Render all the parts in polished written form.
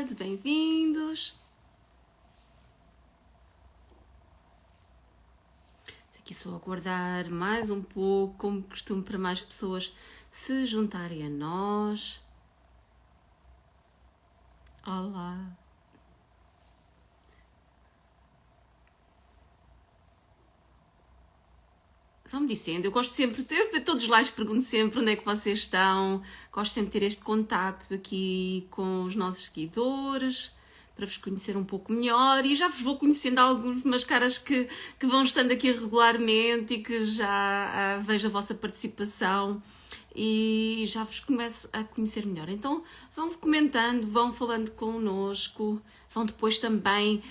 tarde, bem-vindos. Aqui só aguardar mais um pouco, como costume, para mais pessoas se juntarem a nós. Olá. Vão-me dizendo, eu gosto sempre, eu todos os lives pergunto sempre onde é que vocês estão, gosto sempre de ter este contacto aqui com os nossos seguidores, para vos conhecer um pouco melhor, e já vos vou conhecendo algumas caras que vão estando aqui regularmente e que já vejo a vossa participação e já vos começo a conhecer melhor. Então vão comentando, vão falando connosco, vão depois também,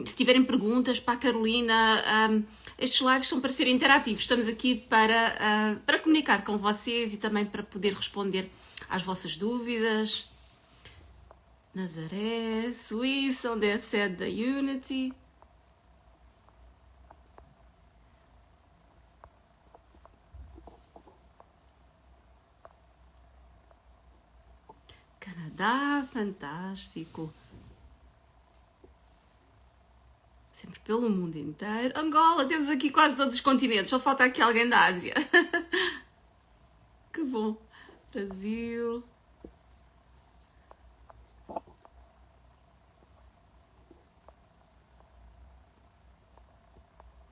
se tiverem perguntas para a Carolina, estes lives são para serem interativos, estamos aqui para comunicar com vocês e também para poder responder às vossas dúvidas. Nazaré, Suíça, onde é a sede da Unity. Canadá, fantástico. Sempre pelo mundo inteiro. Angola, temos aqui quase todos os continentes, só falta aqui alguém da Ásia. Que bom. Brasil.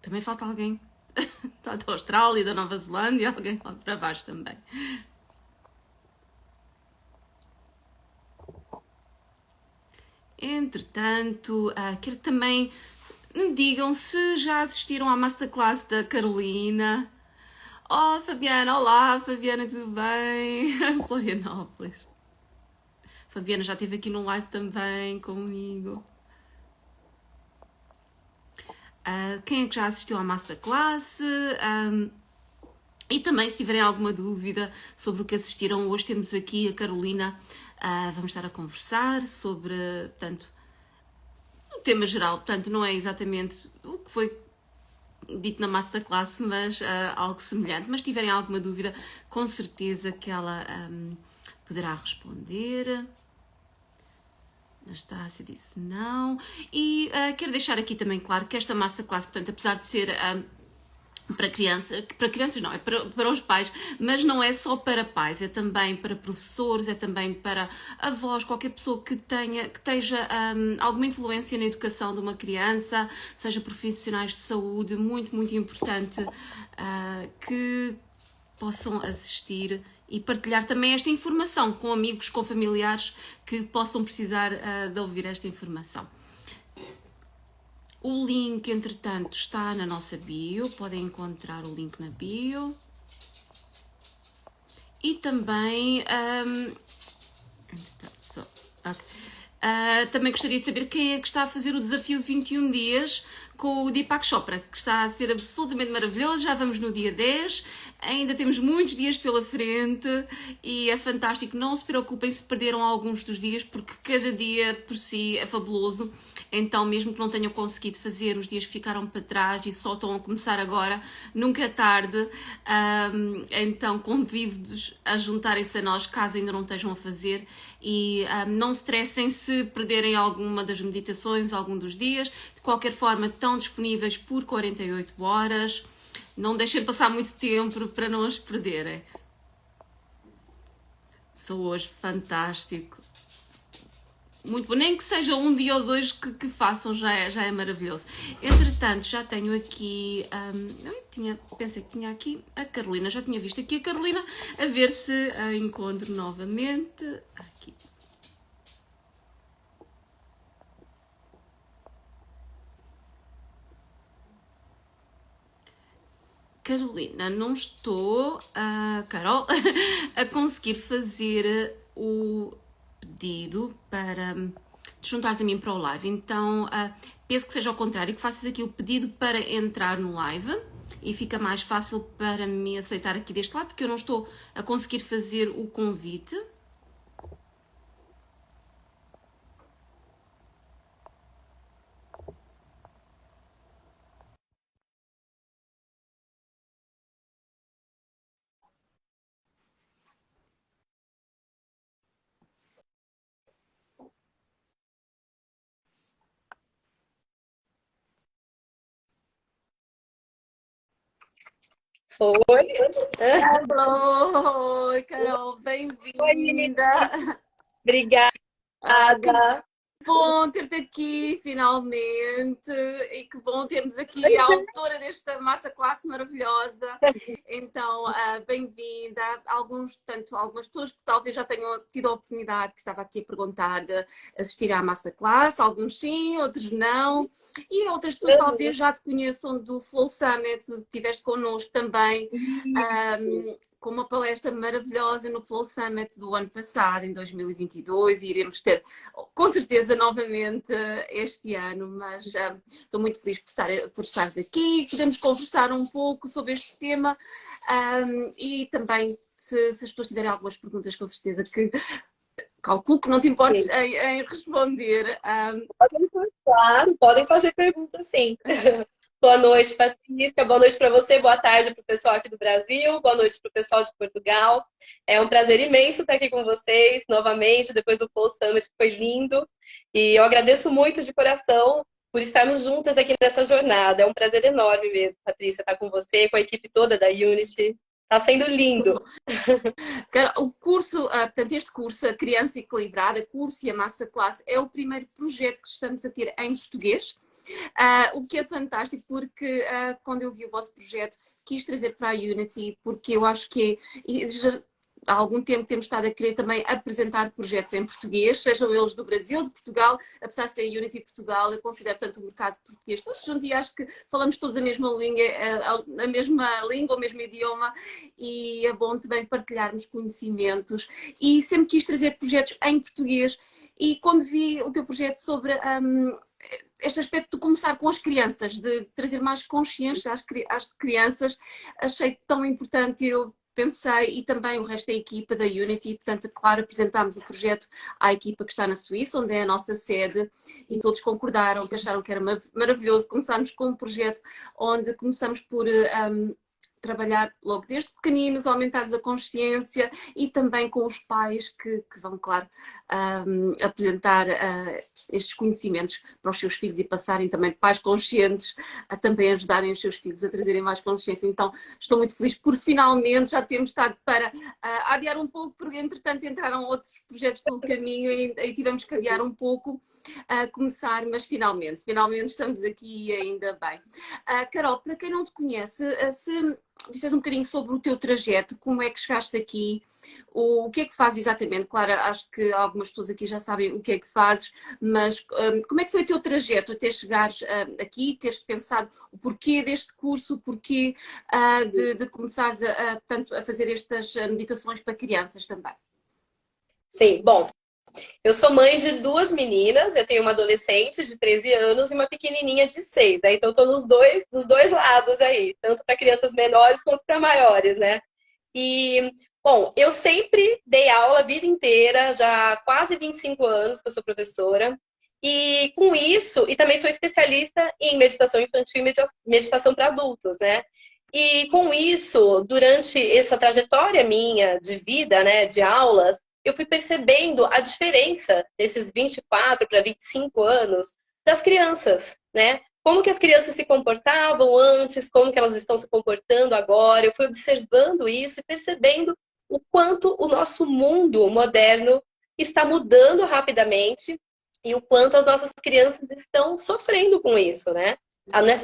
Também falta alguém. Está da Austrália, da Nova Zelândia, alguém lá para baixo também. Entretanto, quero que também me digam se já assistiram à Masterclass da Carolina. Oh, Fabiana, olá, Fabiana, tudo bem? Florianópolis. Fabiana já esteve aqui no live também comigo. Quem é que já assistiu à Masterclass? E também, se tiverem alguma dúvida sobre o que assistiram, hoje temos aqui a Carolina. Vamos estar a conversar sobre, portanto, um tema geral. Portanto, não é exatamente o que foi dito na Masterclass, mas algo semelhante. Mas se tiverem alguma dúvida, com certeza que ela poderá responder. Anastácia disse não. E quero deixar aqui também claro que esta Masterclass, portanto, apesar de ser para crianças não, é para os pais, mas não é só para pais, é também para professores, é também para avós, qualquer pessoa que esteja alguma influência na educação de uma criança, seja profissionais de saúde, muito, muito importante que possam assistir e partilhar também esta informação com amigos, com familiares que possam precisar de ouvir esta informação. O link, entretanto, está na nossa bio, podem encontrar o link na bio. E também, também gostaria de saber quem é que está a fazer o desafio 21 dias com o Deepak Chopra, que está a ser absolutamente maravilhoso. Já vamos no dia 10, ainda temos muitos dias pela frente e é fantástico. Não se preocupem se perderam alguns dos dias, porque cada dia por si é fabuloso. Então, mesmo que não tenham conseguido fazer, os dias ficaram para trás e só estão a começar agora, nunca é tarde. Então, convido-vos a juntarem-se a nós, caso ainda não estejam a fazer, e não se estressem se perderem alguma das meditações, algum dos dias. De qualquer forma, estão disponíveis por 48 horas. Não deixem passar muito tempo para não as perderem. Sou hoje fantástico. Muito bom, nem que seja um dia ou dois que façam, já é maravilhoso. Entretanto, já tenho aqui, pensei que tinha aqui a Carolina, já tinha visto aqui a Carolina, a ver se a encontro novamente. Aqui. Carolina, não estou, Carol, a conseguir fazer o pedido para te juntares a mim para o live. Então, penso que seja ao contrário, que faças aqui o pedido para entrar no live e fica mais fácil para me aceitar aqui deste lado, porque eu não estou a conseguir fazer o convite. Foi? Alô, Carol, Oi, Nini. bem-vinda. Obrigada. Que bom ter-te aqui, finalmente, e que bom termos aqui a Pois autora desta massa classe maravilhosa. Então, bem-vinda. Algumas pessoas que talvez já tenham tido a oportunidade, que estava aqui a perguntar, de assistir à massa classe, alguns sim, outros não. E outras pessoas talvez já te conheçam do Flow Summit, que estiveste connosco também, com uma palestra maravilhosa no Flow Summit do ano passado, em 2022, e iremos ter com certeza novamente este ano, mas estou muito feliz por estares aqui. Podemos conversar um pouco sobre este tema e também, se as pessoas tiverem algumas perguntas, com certeza que calculo que não te importes sim. em responder. Claro, podem fazer perguntas, sim. Boa noite, Patrícia. Boa noite para você. Boa tarde para o pessoal aqui do Brasil. Boa noite para o pessoal de Portugal. É um prazer imenso estar aqui com vocês novamente, depois do Flow Summit, que foi lindo. E eu agradeço muito de coração por estarmos juntas aqui nessa jornada. É um prazer enorme mesmo, Patrícia, estar com você, com a equipe toda da Unity. Está sendo lindo. O curso, portanto, este curso, a Criança Equilibrada, curso e a Massa Classe, é o primeiro projeto que estamos a ter em português. O que é fantástico, porque quando eu vi o vosso projeto, quis trazer para a Unity, porque eu acho que há algum tempo temos estado a querer também apresentar projetos em português, sejam eles do Brasil, de Portugal, apesar de ser a Unity Portugal, eu considero tanto o mercado português todos juntos e acho que falamos todos a mesma língua, a mesma língua, o mesmo idioma, e é bom também partilharmos conhecimentos. E sempre quis trazer projetos em português. E quando vi o teu projeto sobre este aspecto de começar com as crianças, de trazer mais consciência às crianças, achei tão importante. Eu pensei, e também o resto da equipa da Unity, portanto, claro, apresentámos o projeto à equipa que está na Suíça, onde é a nossa sede, e todos concordaram, que acharam que era maravilhoso começarmos com um projeto onde começamos por trabalhar logo desde pequeninos, aumentar-lhes a consciência e também com os pais que vão, claro, apresentar estes conhecimentos para os seus filhos e passarem também pais conscientes a também ajudarem os seus filhos a trazerem mais consciência. Então, estou muito feliz por finalmente já termos estado para adiar um pouco, porque entretanto entraram outros projetos pelo caminho e tivemos que adiar um pouco a começar, mas finalmente estamos aqui e ainda bem. Carol, para quem não te conhece, se disseres um bocadinho sobre o teu trajeto, como é que chegaste aqui, o que é que fazes exatamente? Claro, acho que algumas pessoas aqui já sabem o que é que fazes, mas como é que foi o teu trajeto até chegares aqui, teres pensado o porquê deste curso, o porquê de começares portanto, a fazer estas meditações para crianças também? Sim, bom, eu sou mãe de duas meninas, eu tenho uma adolescente de 13 anos e uma pequenininha de 6, né? Então estou dos dois lados aí, tanto para crianças menores quanto para maiores, né? E, bom, eu sempre dei aula a vida inteira, já há quase 25 anos que eu sou professora. E com isso, e também sou especialista em meditação infantil e meditação para adultos, né? E com isso, durante essa trajetória minha de vida, né, de aulas, eu fui percebendo a diferença desses 24 para 25 anos das crianças, né? Como que as crianças se comportavam antes, como que elas estão se comportando agora. Eu fui observando isso e percebendo o quanto o nosso mundo moderno está mudando rapidamente e o quanto as nossas crianças estão sofrendo com isso, né?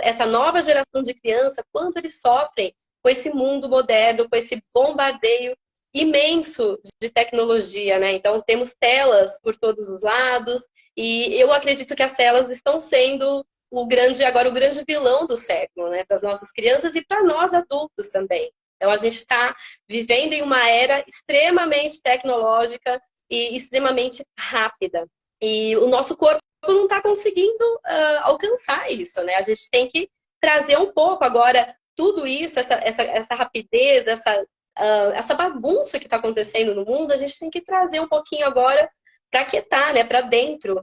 Essa nova geração de criança, quanto eles sofrem com esse mundo moderno, com esse bombardeio imenso de tecnologia, né? Então temos telas por todos os lados e eu acredito que as telas estão sendo o grande vilão do século, né? Para as nossas crianças e para nós adultos também. Então a gente está vivendo em uma era extremamente tecnológica e extremamente rápida. E o nosso corpo não está conseguindo alcançar isso, né? A gente tem que trazer um pouco agora tudo isso, essa rapidez, essa bagunça que está acontecendo no mundo, a gente tem que trazer um pouquinho agora para quietar, né? Para dentro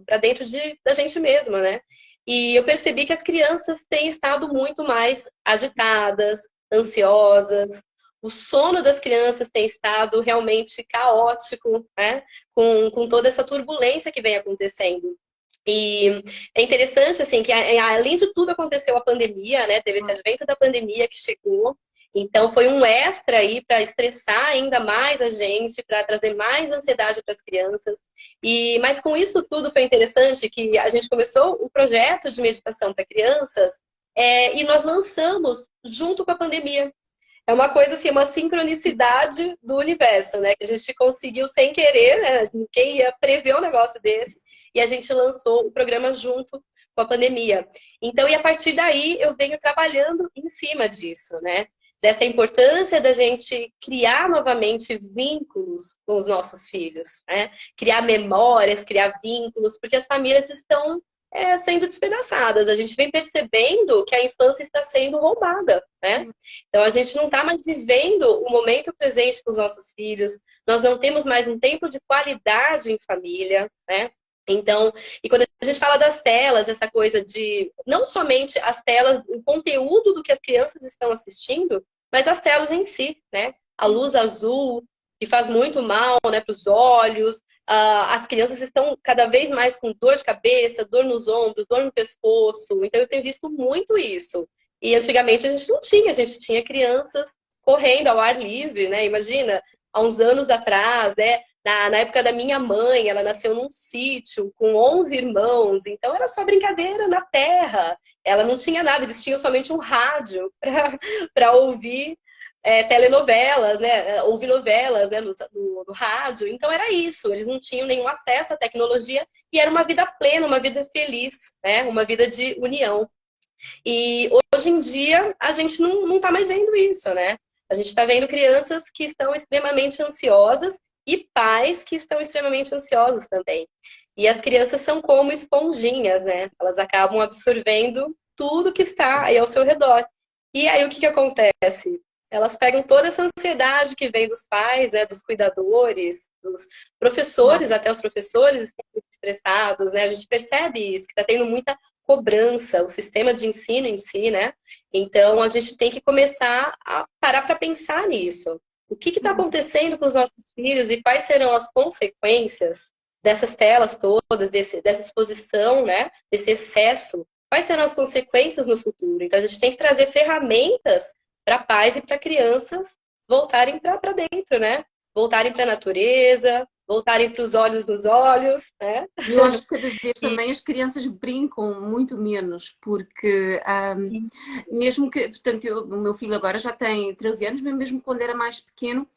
da gente mesma, né? E eu percebi que as crianças têm estado muito mais agitadas, ansiosas. O sono das crianças tem estado realmente caótico, né? Com toda essa turbulência que vem acontecendo. E é interessante, assim, que além de tudo aconteceu a pandemia, né? Teve esse advento da pandemia que chegou Então foi um extra aí para estressar ainda mais a gente, para trazer mais ansiedade para as crianças. Mas com isso tudo foi interessante que a gente começou o projeto de meditação para crianças e nós lançamos junto com a pandemia. É uma coisa assim, uma sincronicidade do universo, né? Que a gente conseguiu sem querer, né? Ninguém ia prever um negócio desse. E a gente lançou o programa junto com a pandemia. Então, e a partir daí, eu venho trabalhando em cima disso, né? Dessa importância da gente criar novamente vínculos com os nossos filhos, né? Criar memórias, criar vínculos, porque as famílias estão sendo despedaçadas. A gente vem percebendo que a infância está sendo roubada, né? Então a gente não está mais vivendo o momento presente com os nossos filhos, nós não temos mais um tempo de qualidade em família, né? Então, e quando a gente fala das telas, essa coisa de não somente as telas, o conteúdo do que as crianças estão assistindo, mas as telas em si, né? A luz azul, que faz muito mal, né, para os olhos. As crianças estão cada vez mais com dor de cabeça, dor nos ombros, dor no pescoço. Então, eu tenho visto muito isso. E antigamente a gente tinha crianças correndo ao ar livre, né? Imagina, há uns anos atrás, né? Na época da minha mãe, ela nasceu num sítio com 11 irmãos, então era só brincadeira na terra. Ela não tinha nada, eles tinham somente um rádio para ouvir telenovelas, né? Ouvir novelas, né? No rádio. Então era isso, eles não tinham nenhum acesso à tecnologia e era uma vida plena, uma vida feliz, né? Uma vida de união. E hoje em dia a gente não está mais vendo isso, né? A gente está vendo crianças que estão extremamente ansiosas e pais que estão extremamente ansiosos também. E as crianças são como esponjinhas, né? Elas acabam absorvendo tudo que está aí ao seu redor. E aí o que acontece? Elas pegam toda essa ansiedade que vem dos pais, né? Dos cuidadores, dos professores, até os professores estão muito estressados, né? A gente percebe isso, que está tendo muita cobrança, o sistema de ensino em si, né? Então a gente tem que começar a parar para pensar nisso. O que está acontecendo com os nossos filhos e quais serão as consequências dessas telas todas, dessa exposição, né? Desse excesso? Quais serão as consequências no futuro? Então a gente tem que trazer ferramentas para pais e para crianças voltarem para dentro, né? Voltarem para a natureza, voltarem para os olhos nos olhos, né? Eu acho que cada vez também as crianças brincam muito menos, porque mesmo que, portanto, o meu filho agora já tem 13 anos, mas mesmo quando era mais pequeno,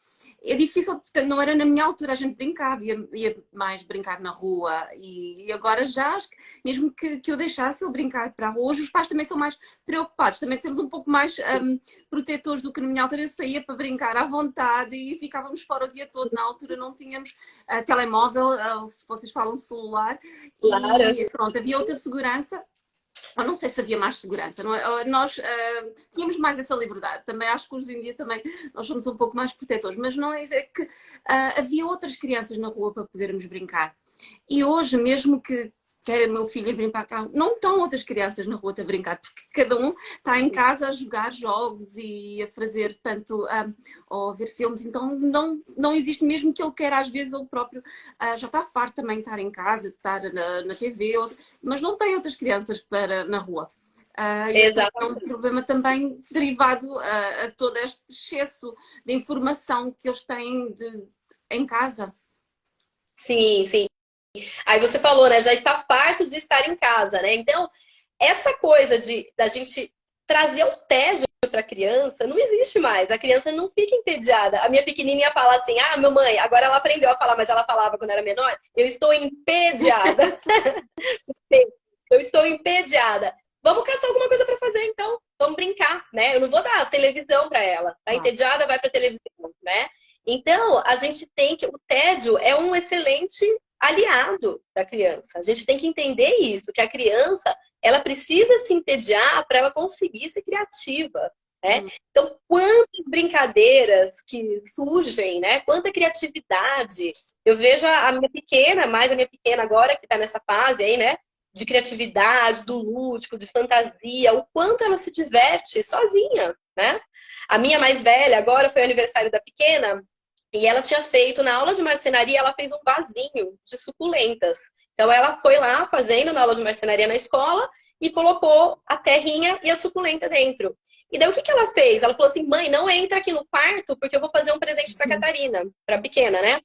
é difícil, portanto, não era na minha altura, a gente brincava, ia mais brincar na rua e agora já, acho que, mesmo que eu deixasse eu brincar para a rua, hoje os pais também são mais preocupados, também temos um pouco mais protetores do que na minha altura, eu saía para brincar à vontade e ficávamos fora o dia todo, na altura não tínhamos telemóvel, se vocês falam celular, Claro. e pronto, havia outra segurança. Eu não sei se havia mais segurança, não é? Nós tínhamos mais essa liberdade. Também acho que hoje em dia também nós somos um pouco mais protetores, mas não é que havia outras crianças na rua para podermos brincar. E hoje, mesmo que queira meu filho ir brincar cá, não estão outras crianças na rua a brincar, porque cada um está em casa a jogar jogos e a fazer tanto, ou a ver filmes, então não existe, mesmo que ele queira, às vezes ele próprio já está farto também de estar em casa, de estar na TV, mas não tem outras crianças na rua. Esse é um problema também derivado a todo este excesso de informação que eles têm em casa. Sim, sim. Aí você falou, né? Já está farto de estar em casa, né? Então, essa coisa da gente trazer o tédio para a criança não existe mais. A criança não fica entediada. A minha pequenininha fala assim: ah, mamãe, agora ela aprendeu a falar, mas ela falava quando era menor, eu estou empediada. Eu estou empediada. Vamos caçar alguma coisa para fazer, então. Vamos brincar, né? Eu não vou dar televisão para ela. Tá entediada, vai para televisão, né? Então, a gente tem que... O tédio é um excelente aliado da criança. A gente tem que entender isso, que a criança, ela precisa se entediar para ela conseguir ser criativa, né? Então, quantas brincadeiras que surgem, né? Quanta criatividade. Eu vejo a minha pequena, mais a minha pequena agora, que está nessa fase aí, né? De criatividade, do lúdico, de fantasia, o quanto ela se diverte sozinha, né? A minha mais velha, agora foi o aniversário da pequena, e ela tinha feito, na aula de marcenaria, ela fez um vasinho de suculentas. Então ela foi lá fazendo na aula de marcenaria na escola e colocou a terrinha e a suculenta dentro. E daí o que que ela fez? Ela falou assim, mãe, não entra aqui no quarto porque eu vou fazer um presente para Catarina, para pequena, né?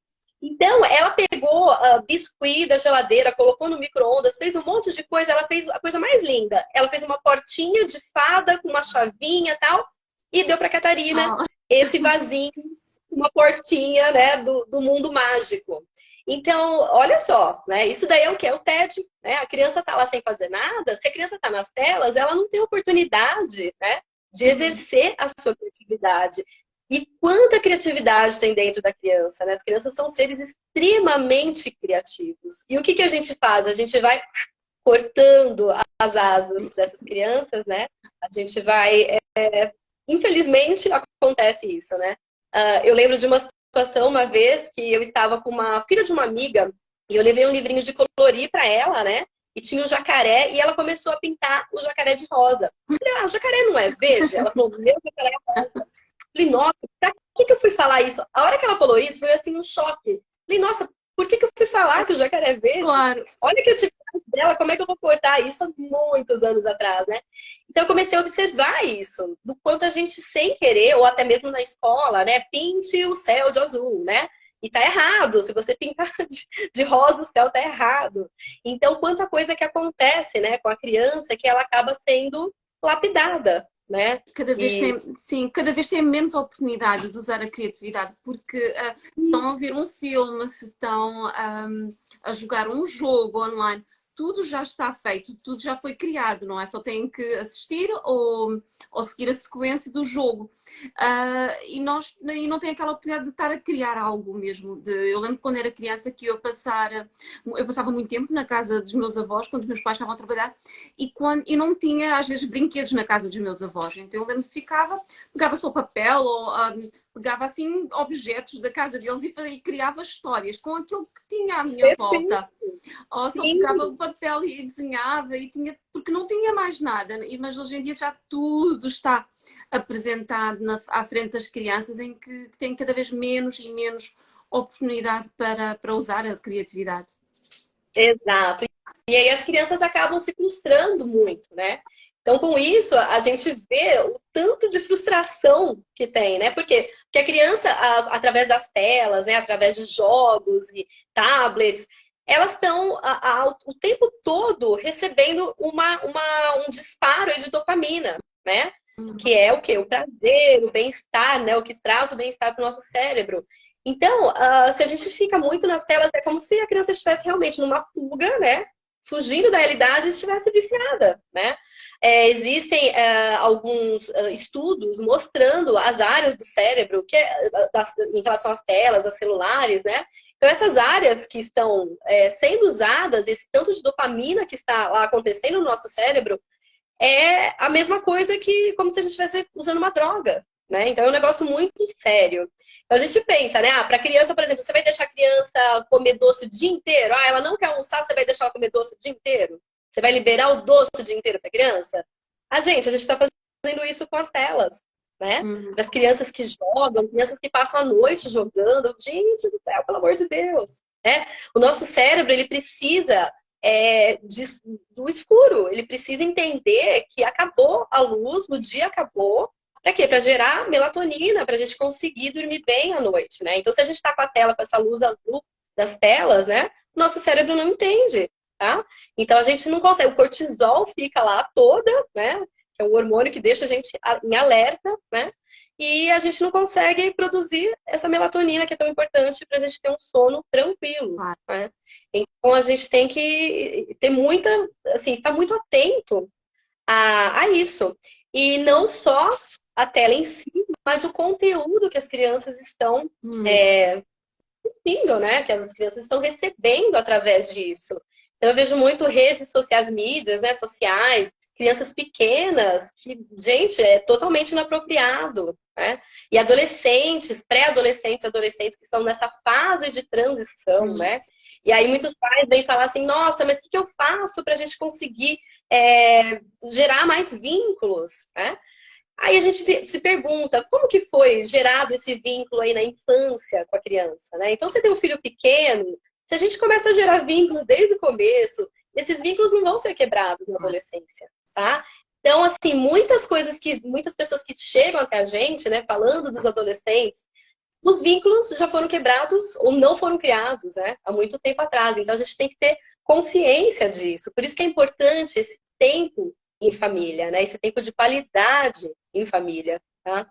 Então, ela pegou biscuit da geladeira, colocou no micro-ondas, fez um monte de coisa. Ela fez a coisa mais linda. Ela fez uma portinha de fada com uma chavinha e tal, e deu para Catarina Oh, esse vasinho, uma portinha, né, do mundo mágico. Então, olha só, né? Isso daí é o que? É o TED, né? A criança tá lá sem fazer nada. Se a criança tá nas telas, ela não tem oportunidade, né, de uhum. exercer a sua criatividade. E quanta criatividade tem dentro da criança, né? As crianças são seres extremamente criativos. E o que que a gente faz? A gente vai cortando as asas dessas crianças, né? A gente vai. Infelizmente, acontece isso, né? Eu lembro de uma situação uma vez que eu estava com uma filha de uma amiga e eu levei um livrinho de colorir para ela, né? E tinha o jacaré e ela começou a pintar o jacaré de rosa. Eu falei, o jacaré não é verde? Ela falou, meu jacaré é rosa. Falei, nossa, pra que eu fui falar isso? A hora que ela falou isso, foi assim um choque. Falei, nossa, por que eu fui falar que o jacaré é verde? Claro. Olha a criatividade dela, como é que eu vou cortar isso há muitos anos atrás, né? Então eu comecei a observar isso, do quanto a gente, sem querer, ou até mesmo na escola, né, pinte o céu de azul, né? E tá errado, se você pintar de rosa, o céu tá errado. Então, quanta coisa que acontece, né, com a criança que ela acaba sendo lapidada, né? Cada vez E tem, sim, cada vez tem menos oportunidade de usar a criatividade, porque estão a ver um filme, se estão a jogar um jogo online, tudo já está feito, tudo já foi criado, não é? Só têm que assistir ou seguir a sequência do jogo. E não tem aquela oportunidade de estar a criar algo mesmo. Eu lembro quando era criança que eu passava muito tempo na casa dos meus avós, quando os meus pais estavam a trabalhar, e não tinha, às vezes, brinquedos na casa dos meus avós. Então eu lembro que pegava só papel ou pegava assim objetos da casa deles e criava histórias com aquilo que tinha à minha volta. Ou só pegava o sim, papel e desenhava e tinha, porque não tinha mais nada. Mas hoje em dia já tudo está apresentado à frente das crianças em que têm cada vez menos e menos oportunidade para usar a criatividade. exato. E aí as crianças acabam se frustrando muito, né? Então, com isso, a gente vê o tanto de frustração que tem, né? Porque a criança, através das telas, né? Através de jogos e tablets, elas estão o tempo todo recebendo um disparo aí de dopamina, né? Que é o quê? O prazer, o bem-estar, né? O que traz o bem-estar para o nosso cérebro. Então, se a gente fica muito nas telas, é como se a criança estivesse realmente numa fuga, né? Fugindo da realidade e estivesse viciada, né? Existem alguns estudos mostrando as áreas do cérebro em relação às telas, às celulares, né? Então, essas áreas que estão sendo usadas, esse tanto de dopamina que está lá acontecendo no nosso cérebro, é a mesma coisa que como se a gente estivesse usando uma droga, né? Então é um negócio muito sério. Então a gente pensa, né? Para criança, por exemplo, você vai deixar a criança comer doce o dia inteiro? Ela não quer almoçar, você vai deixar ela comer doce o dia inteiro? Você vai liberar o doce o dia inteiro para a criança? A gente está fazendo isso com as telas, né? Uhum. Para as crianças que jogam, crianças que passam a noite jogando. Gente do céu, pelo amor de Deus, né? O nosso cérebro, ele precisa do escuro. Ele precisa entender que acabou a luz, o dia acabou. Para quê? Para gerar melatonina, para a gente conseguir dormir bem à noite, né? Então, se a gente está com a tela, com essa luz azul das telas, né? Nosso cérebro não entende, tá? Então, a gente não consegue. O cortisol fica lá toda, né? Que é um hormônio que deixa a gente em alerta, né? E a gente não consegue produzir essa melatonina que é tão importante para a gente ter um sono tranquilo, Claro. né? Então a gente tem que ter assim, estar muito atento a isso. E não só a tela em si, mas o conteúdo que as crianças estão Hum. assistindo, né? Que as crianças estão recebendo através disso. Então eu vejo muito redes sociais, mídias, né, sociais, crianças pequenas, que, gente, é totalmente inapropriado, né? E adolescentes, pré-adolescentes, adolescentes que estão nessa fase de transição, Hum. né? E aí muitos pais vêm falar assim, nossa, mas o que eu faço para a gente conseguir gerar mais vínculos, né? Aí a gente se pergunta, como que foi gerado esse vínculo aí na infância com a criança, né? Então, você tem um filho pequeno, se a gente começa a gerar vínculos desde o começo, esses vínculos não vão ser quebrados na adolescência, tá? Então, assim, muitas pessoas que chegam até a gente, né, falando dos adolescentes, os vínculos já foram quebrados ou não foram criados, né, há muito tempo atrás. Então, a gente tem que ter consciência disso. Por isso que é importante esse tempo em família, né, esse tempo de qualidade em família, tá?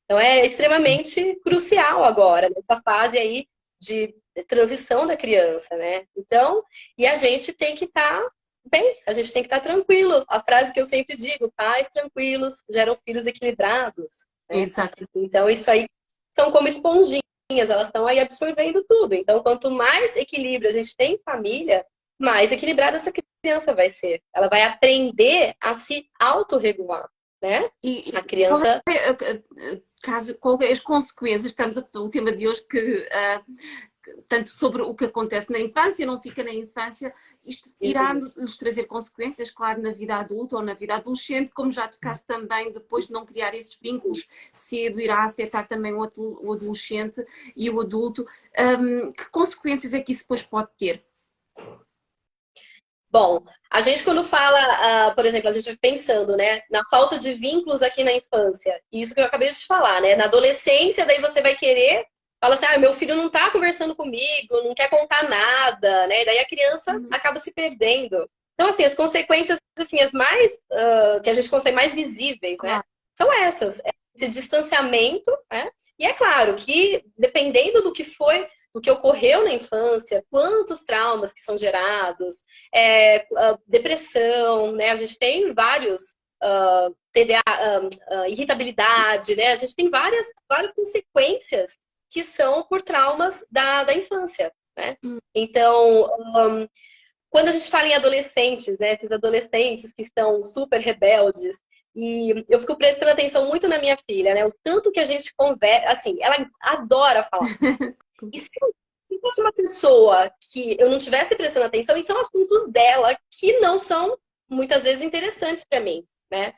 Então, é extremamente crucial agora, nessa fase aí de transição da criança, né? Então, e a gente tem que estar bem, a gente tem que estar tranquilo. A frase que eu sempre digo, pais tranquilos geram filhos equilibrados, né? Exato. Então, isso aí são como esponjinhas, elas estão aí absorvendo tudo. Então, quanto mais equilíbrio a gente tem em família, mais equilibrada essa criança vai ser. Ela vai aprender a se autorregular, né? E A criança... qual é as consequências? Estamos o tema de hoje que tanto sobre o que acontece na infância, não fica na infância, isto irá nos trazer consequências, claro, na vida adulta ou na vida adolescente, como já tocaste também, depois de não criar esses vínculos cedo, irá afetar também o adolescente e o adulto. Que consequências é que isso depois pode ter? Bom, a gente quando fala, por exemplo, a gente pensando, né, na falta de vínculos aqui na infância, isso que eu acabei de te falar, né, na adolescência, daí você vai querer, fala assim, meu filho não tá conversando comigo, não quer contar nada, né, daí a criança acaba se perdendo. Então, assim, as consequências, assim, as mais, que a gente consegue mais visíveis, né, são essas, esse distanciamento, né, e é claro que, dependendo do que foi, do que ocorreu na infância, quantos traumas que são gerados, depressão, né? A gente tem vários TDA, irritabilidade, né? A gente tem várias consequências que são por traumas da infância, né? Então, quando a gente fala em adolescentes, né? Esses adolescentes que estão super rebeldes, e eu fico prestando atenção muito na minha filha, né? O tanto que a gente conversa, assim, ela adora falar. E se fosse uma pessoa que eu não estivesse prestando atenção, e são assuntos dela que não são, muitas vezes, interessantes para mim, né?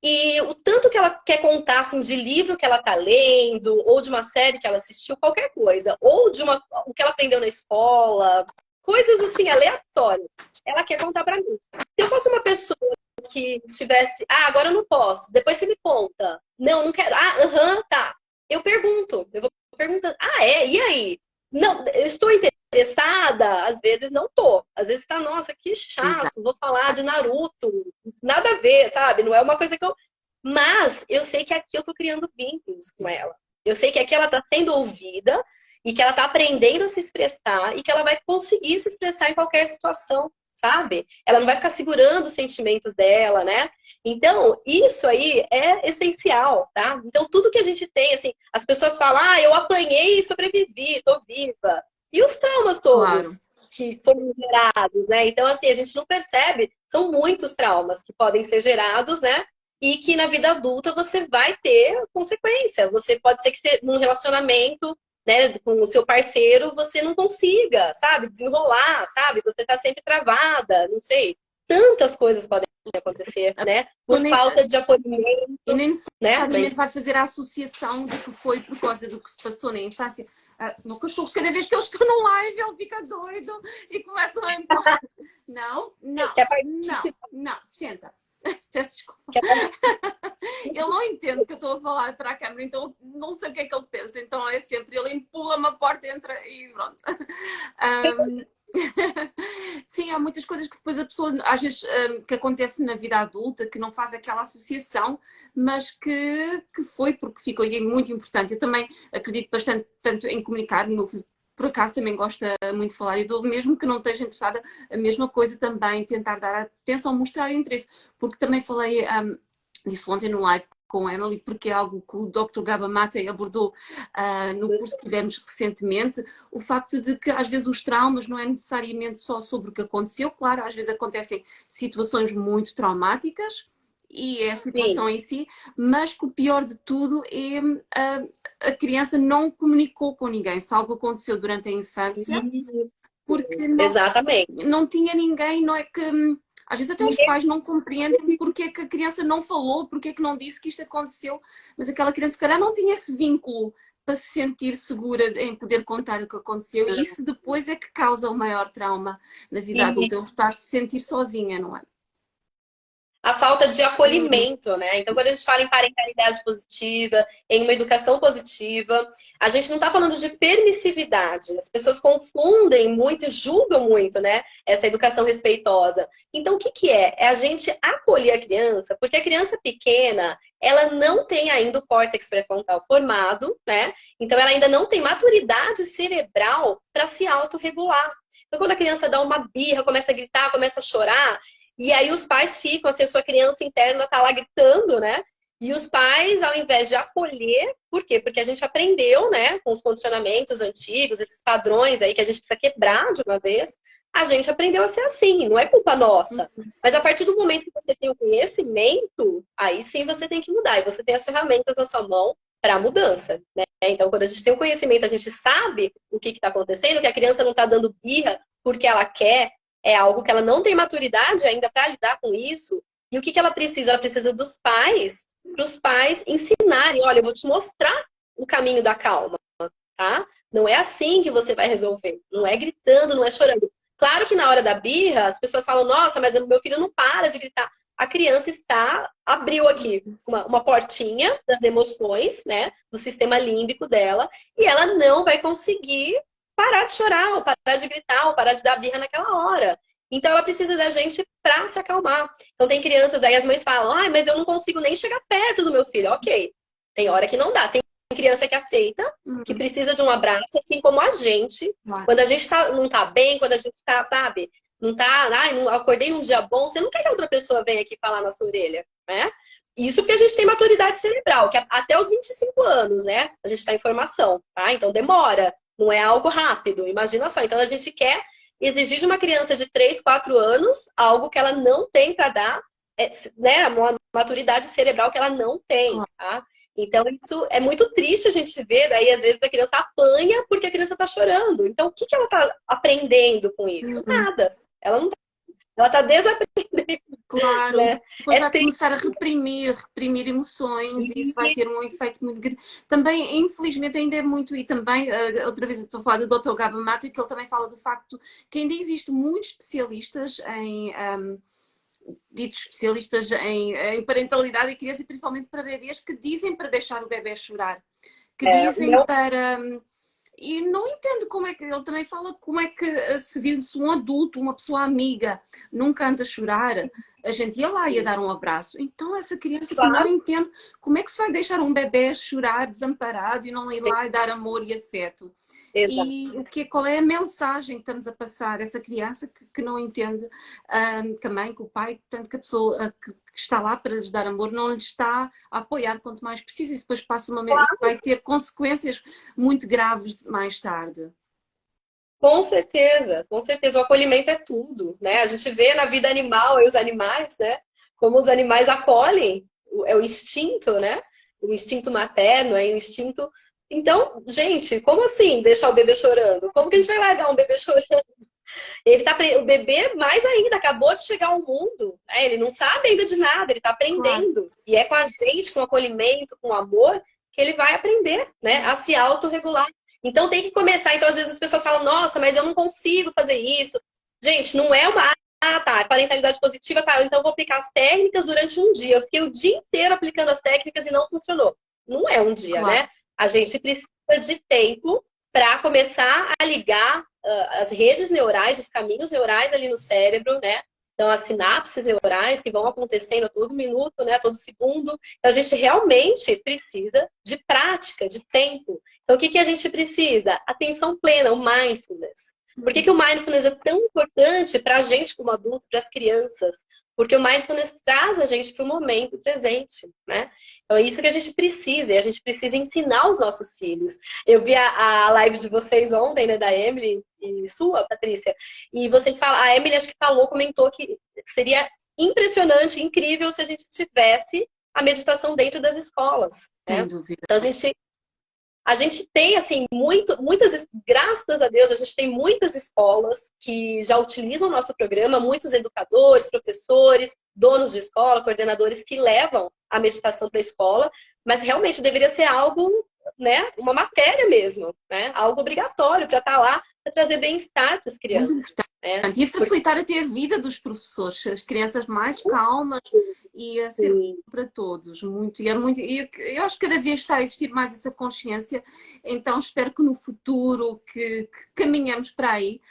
E o tanto que ela quer contar, assim, de livro que ela tá lendo, ou de uma série que ela assistiu, qualquer coisa, ou de o que ela aprendeu na escola, coisas, assim, aleatórias, ela quer contar para mim. Se eu fosse uma pessoa que estivesse, agora eu não posso, depois você me conta. Não quero. Tá. Eu vou perguntando, e aí? Não, eu estou interessada, às vezes não tô. Às vezes tá, nossa, que chato, vou falar de Naruto, nada a ver, sabe? Não é uma coisa que eu... Mas eu sei que aqui eu tô criando vínculos com ela. Eu sei que aqui ela tá sendo ouvida e que ela tá aprendendo a se expressar e que ela vai conseguir se expressar em qualquer situação, sabe? Ela não vai ficar segurando os sentimentos dela, né? Então, isso aí é essencial, tá? Então, tudo que a gente tem, assim, as pessoas falam, eu apanhei e sobrevivi, tô viva. E os traumas todos que foram gerados, né? Então, assim, a gente não percebe, são muitos traumas que podem ser gerados, né? E que na vida adulta você vai ter consequência. Você pode ser que num relacionamento, né, com o seu parceiro, você não consiga, sabe, desenrolar, sabe? Você tá sempre travada, não sei. Tantas coisas podem acontecer, né? Por falta de acolhimento. E nem necessariamente né? vai fazer a associação de que foi por causa do que se passou na infância. No cachorro, cada vez que eu estou no live, ele fica doido e começa a empurrar. Não, senta. Peço desculpa. Ele não entende que eu estou a falar para a câmera, então não sei o que é que ele pensa. Então é sempre, ele empurra-me a porta, entra e pronto. Sim, há muitas coisas que depois a pessoa, às vezes, que acontece na vida adulta, que não faz aquela associação, mas que foi porque ficou muito importante. Eu também acredito bastante tanto em comunicar. O meu filho, por acaso, também gosta muito de falar. Eu, mesmo que não esteja interessada, a mesma coisa também, tentar dar atenção, mostrar interesse. Porque também falei disso ontem no live com a Emily, porque é algo que o Dr. Gaba Mate abordou no curso que tivemos recentemente, o facto de que às vezes os traumas não é necessariamente só sobre o que aconteceu, claro, às vezes acontecem situações muito traumáticas e é a situação em si, mas que o pior de tudo é a criança não comunicou com ninguém, se algo aconteceu durante a infância, porque não tinha ninguém, não é que... Às vezes até os pais não compreendem porque é que a criança não falou, porque é que não disse que isto aconteceu, mas aquela criança, se calhar, não tinha esse vínculo para se sentir segura em poder contar o que aconteceu. E isso depois é que causa o maior trauma na vida adulta, estar-se sentir sozinha, não é? a falta de acolhimento, né? Então, quando a gente fala em parentalidade positiva, em uma educação positiva, a gente não está falando de permissividade. As pessoas confundem muito e julgam muito, né? Essa educação respeitosa. Então, o que que é? É a gente acolher a criança, porque a criança pequena, ela não tem ainda o córtex pré-frontal formado, né? Então, ela ainda não tem maturidade cerebral para se autorregular. Então, quando a criança dá uma birra, começa a gritar, começa a chorar, e aí os pais ficam, assim, a sua criança interna tá lá gritando, né? E os pais, ao invés de acolher, por quê? Porque a gente aprendeu, né, com os condicionamentos antigos, esses padrões aí que a gente precisa quebrar de uma vez, a gente aprendeu a ser assim, não é culpa nossa. Mas a partir do momento que você tem o conhecimento, aí sim você tem que mudar. E você tem as ferramentas na sua mão para a mudança, né? Então, quando a gente tem o conhecimento, a gente sabe o que está acontecendo, que a criança não está dando birra porque ela quer, é algo que ela não tem maturidade ainda para lidar com isso. E o que ela precisa? Ela precisa dos pais, para os pais ensinarem, olha, eu vou te mostrar o caminho da calma, tá? Não é assim que você vai resolver. Não é gritando, não é chorando. Claro que na hora da birra, as pessoas falam, nossa, mas meu filho não para de gritar. A criança abriu aqui uma portinha das emoções, né? Do sistema límbico dela, e ela não vai conseguir parar de chorar, ou parar de gritar, ou parar de dar birra naquela hora. Então ela precisa da gente para se acalmar. Então tem crianças, aí as mães falam, ai, mas eu não consigo nem chegar perto do meu filho. Ok, tem hora que não dá. Tem criança que aceita, que precisa de um abraço, assim como a gente. Quando a gente não tá bem, quando a gente tá, sabe, não tá, ai, não acordei num dia bom, você não quer que a outra pessoa venha aqui falar na sua orelha, né? Isso porque a gente tem maturidade cerebral, que até os 25 anos, né? A gente tá em formação, tá? Então demora, não é algo rápido, imagina só. Então a gente quer exigir de uma criança de 3, 4 anos algo que ela não tem para dar, né? Uma maturidade cerebral que ela não tem, tá? Então, isso é muito triste a gente ver, daí às vezes a criança apanha porque a criança está chorando. Então, o que ela está aprendendo com isso? Nada. Ela não tá, ela está desaprendendo. Claro, Né? e depois vai começar a reprimir emoções e isso vai ter um efeito muito grande. Também, infelizmente, ainda é muito, e também, outra vez estou a falar do Dr. Gabor Mate, que ele também fala do facto que ainda existe muitos especialistas ditos especialistas em parentalidade e criança, e principalmente para bebês, que dizem para deixar o bebê chorar. Que dizem para... E não entendo como é que... Ele também fala como é que, se vir-se um adulto, uma pessoa amiga, nunca anda a chorar, a gente ia lá e ia dar um abraço. Então essa criança que não entende como é que se vai deixar um bebê chorar desamparado e não ir lá e dar amor e afeto. Exato. E qual é a mensagem que estamos a passar a essa criança que não entende que a mãe, que o pai, tanto que a pessoa que está lá para lhes dar amor não lhes está a apoiar quanto mais precisa. Isso depois passa vai ter consequências muito graves mais tarde. Com certeza, com certeza. O acolhimento é tudo, né? A gente vê na vida animal e os animais, né? Como os animais acolhem, é o instinto, né? O instinto materno, é o instinto. Então, gente, como assim deixar o bebê chorando? Como que a gente vai largar um bebê chorando? O bebê, mais ainda, acabou de chegar ao mundo, né? Ele não sabe ainda de nada, ele está aprendendo. Claro. E é com a gente, com o acolhimento, com o amor, que ele vai aprender, né? A se autorregular. Então tem que começar. Então, às vezes as pessoas falam, nossa, mas eu não consigo fazer isso. Gente, não é uma. Ah, tá, parentalidade positiva, tá, então eu vou aplicar as técnicas durante um dia. Eu fiquei o dia inteiro aplicando as técnicas e não funcionou. Não é um dia, claro, né? A gente precisa de tempo para começar a ligar as redes neurais, os caminhos neurais ali no cérebro, né? Então, as sinapses neurais que vão acontecendo a todo minuto, né? A todo segundo. Então, a gente realmente precisa de prática, de tempo. Então, o que a gente precisa? Atenção plena, o mindfulness. Por que o mindfulness é tão importante para a gente como adulto, para as crianças? Porque o mindfulness traz a gente para o momento presente, né? Então é isso que a gente precisa, e a gente precisa ensinar os nossos filhos. Eu vi a live de vocês ontem, né, da Emily e sua, Patrícia, e vocês falam, a Emily acho que comentou que seria impressionante, incrível se a gente tivesse a meditação dentro das escolas, né? Sem dúvida. Então a gente tem, assim, muitas, graças a Deus, a gente tem muitas escolas que já utilizam o nosso programa, muitos educadores, professores, donos de escola, coordenadores que levam a meditação para a escola, mas realmente deveria ser algo, né, uma matéria mesmo, né, algo obrigatório para estar lá, para trazer bem-estar para as crianças. né? E a facilitar até a vida dos professores, as crianças mais calmas e a ser Sim. para todos, muito, e é muito, e eu acho que cada vez está a existir mais essa consciência, então espero que no futuro que caminhamos para aí,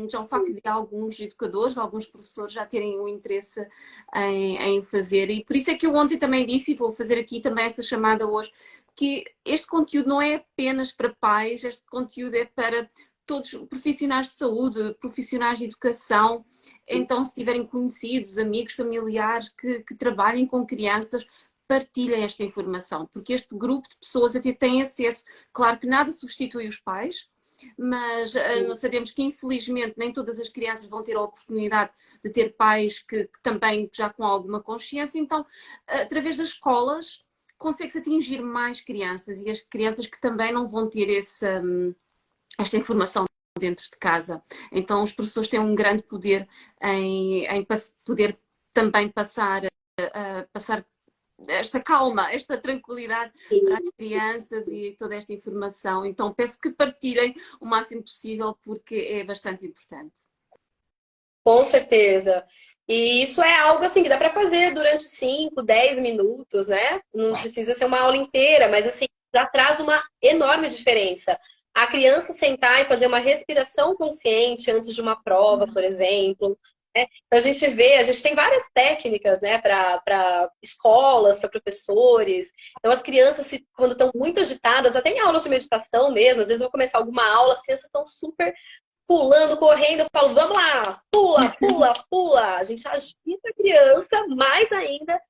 já o facto de alguns educadores, alguns professores já terem o interesse em fazer, e por isso é que eu ontem também disse, e vou fazer aqui também essa chamada hoje, que este conteúdo não é apenas para pais, este conteúdo é para todos profissionais de saúde, profissionais de educação, então se tiverem conhecidos, amigos, familiares que trabalhem com crianças, partilhem esta informação, porque este grupo de pessoas até tem acesso, claro que nada substitui os pais, mas nós sabemos que infelizmente nem todas as crianças vão ter a oportunidade de ter pais que também já com alguma consciência, então através das escolas consegue-se atingir mais crianças e as crianças que também não vão ter esta informação dentro de casa. Então os professores têm um grande poder em poder também passar esta calma, esta tranquilidade para as crianças e toda esta informação. Então peço que partilhem o máximo possível porque é bastante importante. Com certeza. E isso é algo assim que dá para fazer durante 5, 10 minutos, né? Não precisa ser uma aula inteira, mas assim, já traz uma enorme diferença. A criança sentar e fazer uma respiração consciente antes de uma prova, por exemplo. Né? Então a gente vê, a gente tem várias técnicas, né, para escolas, para professores. Então as crianças, quando estão muito agitadas, até em aulas de meditação mesmo, às vezes eu vou começar alguma aula, as crianças estão super pulando, correndo, eu falo, vamos lá, pula, pula, pula. A gente agita a criança mais ainda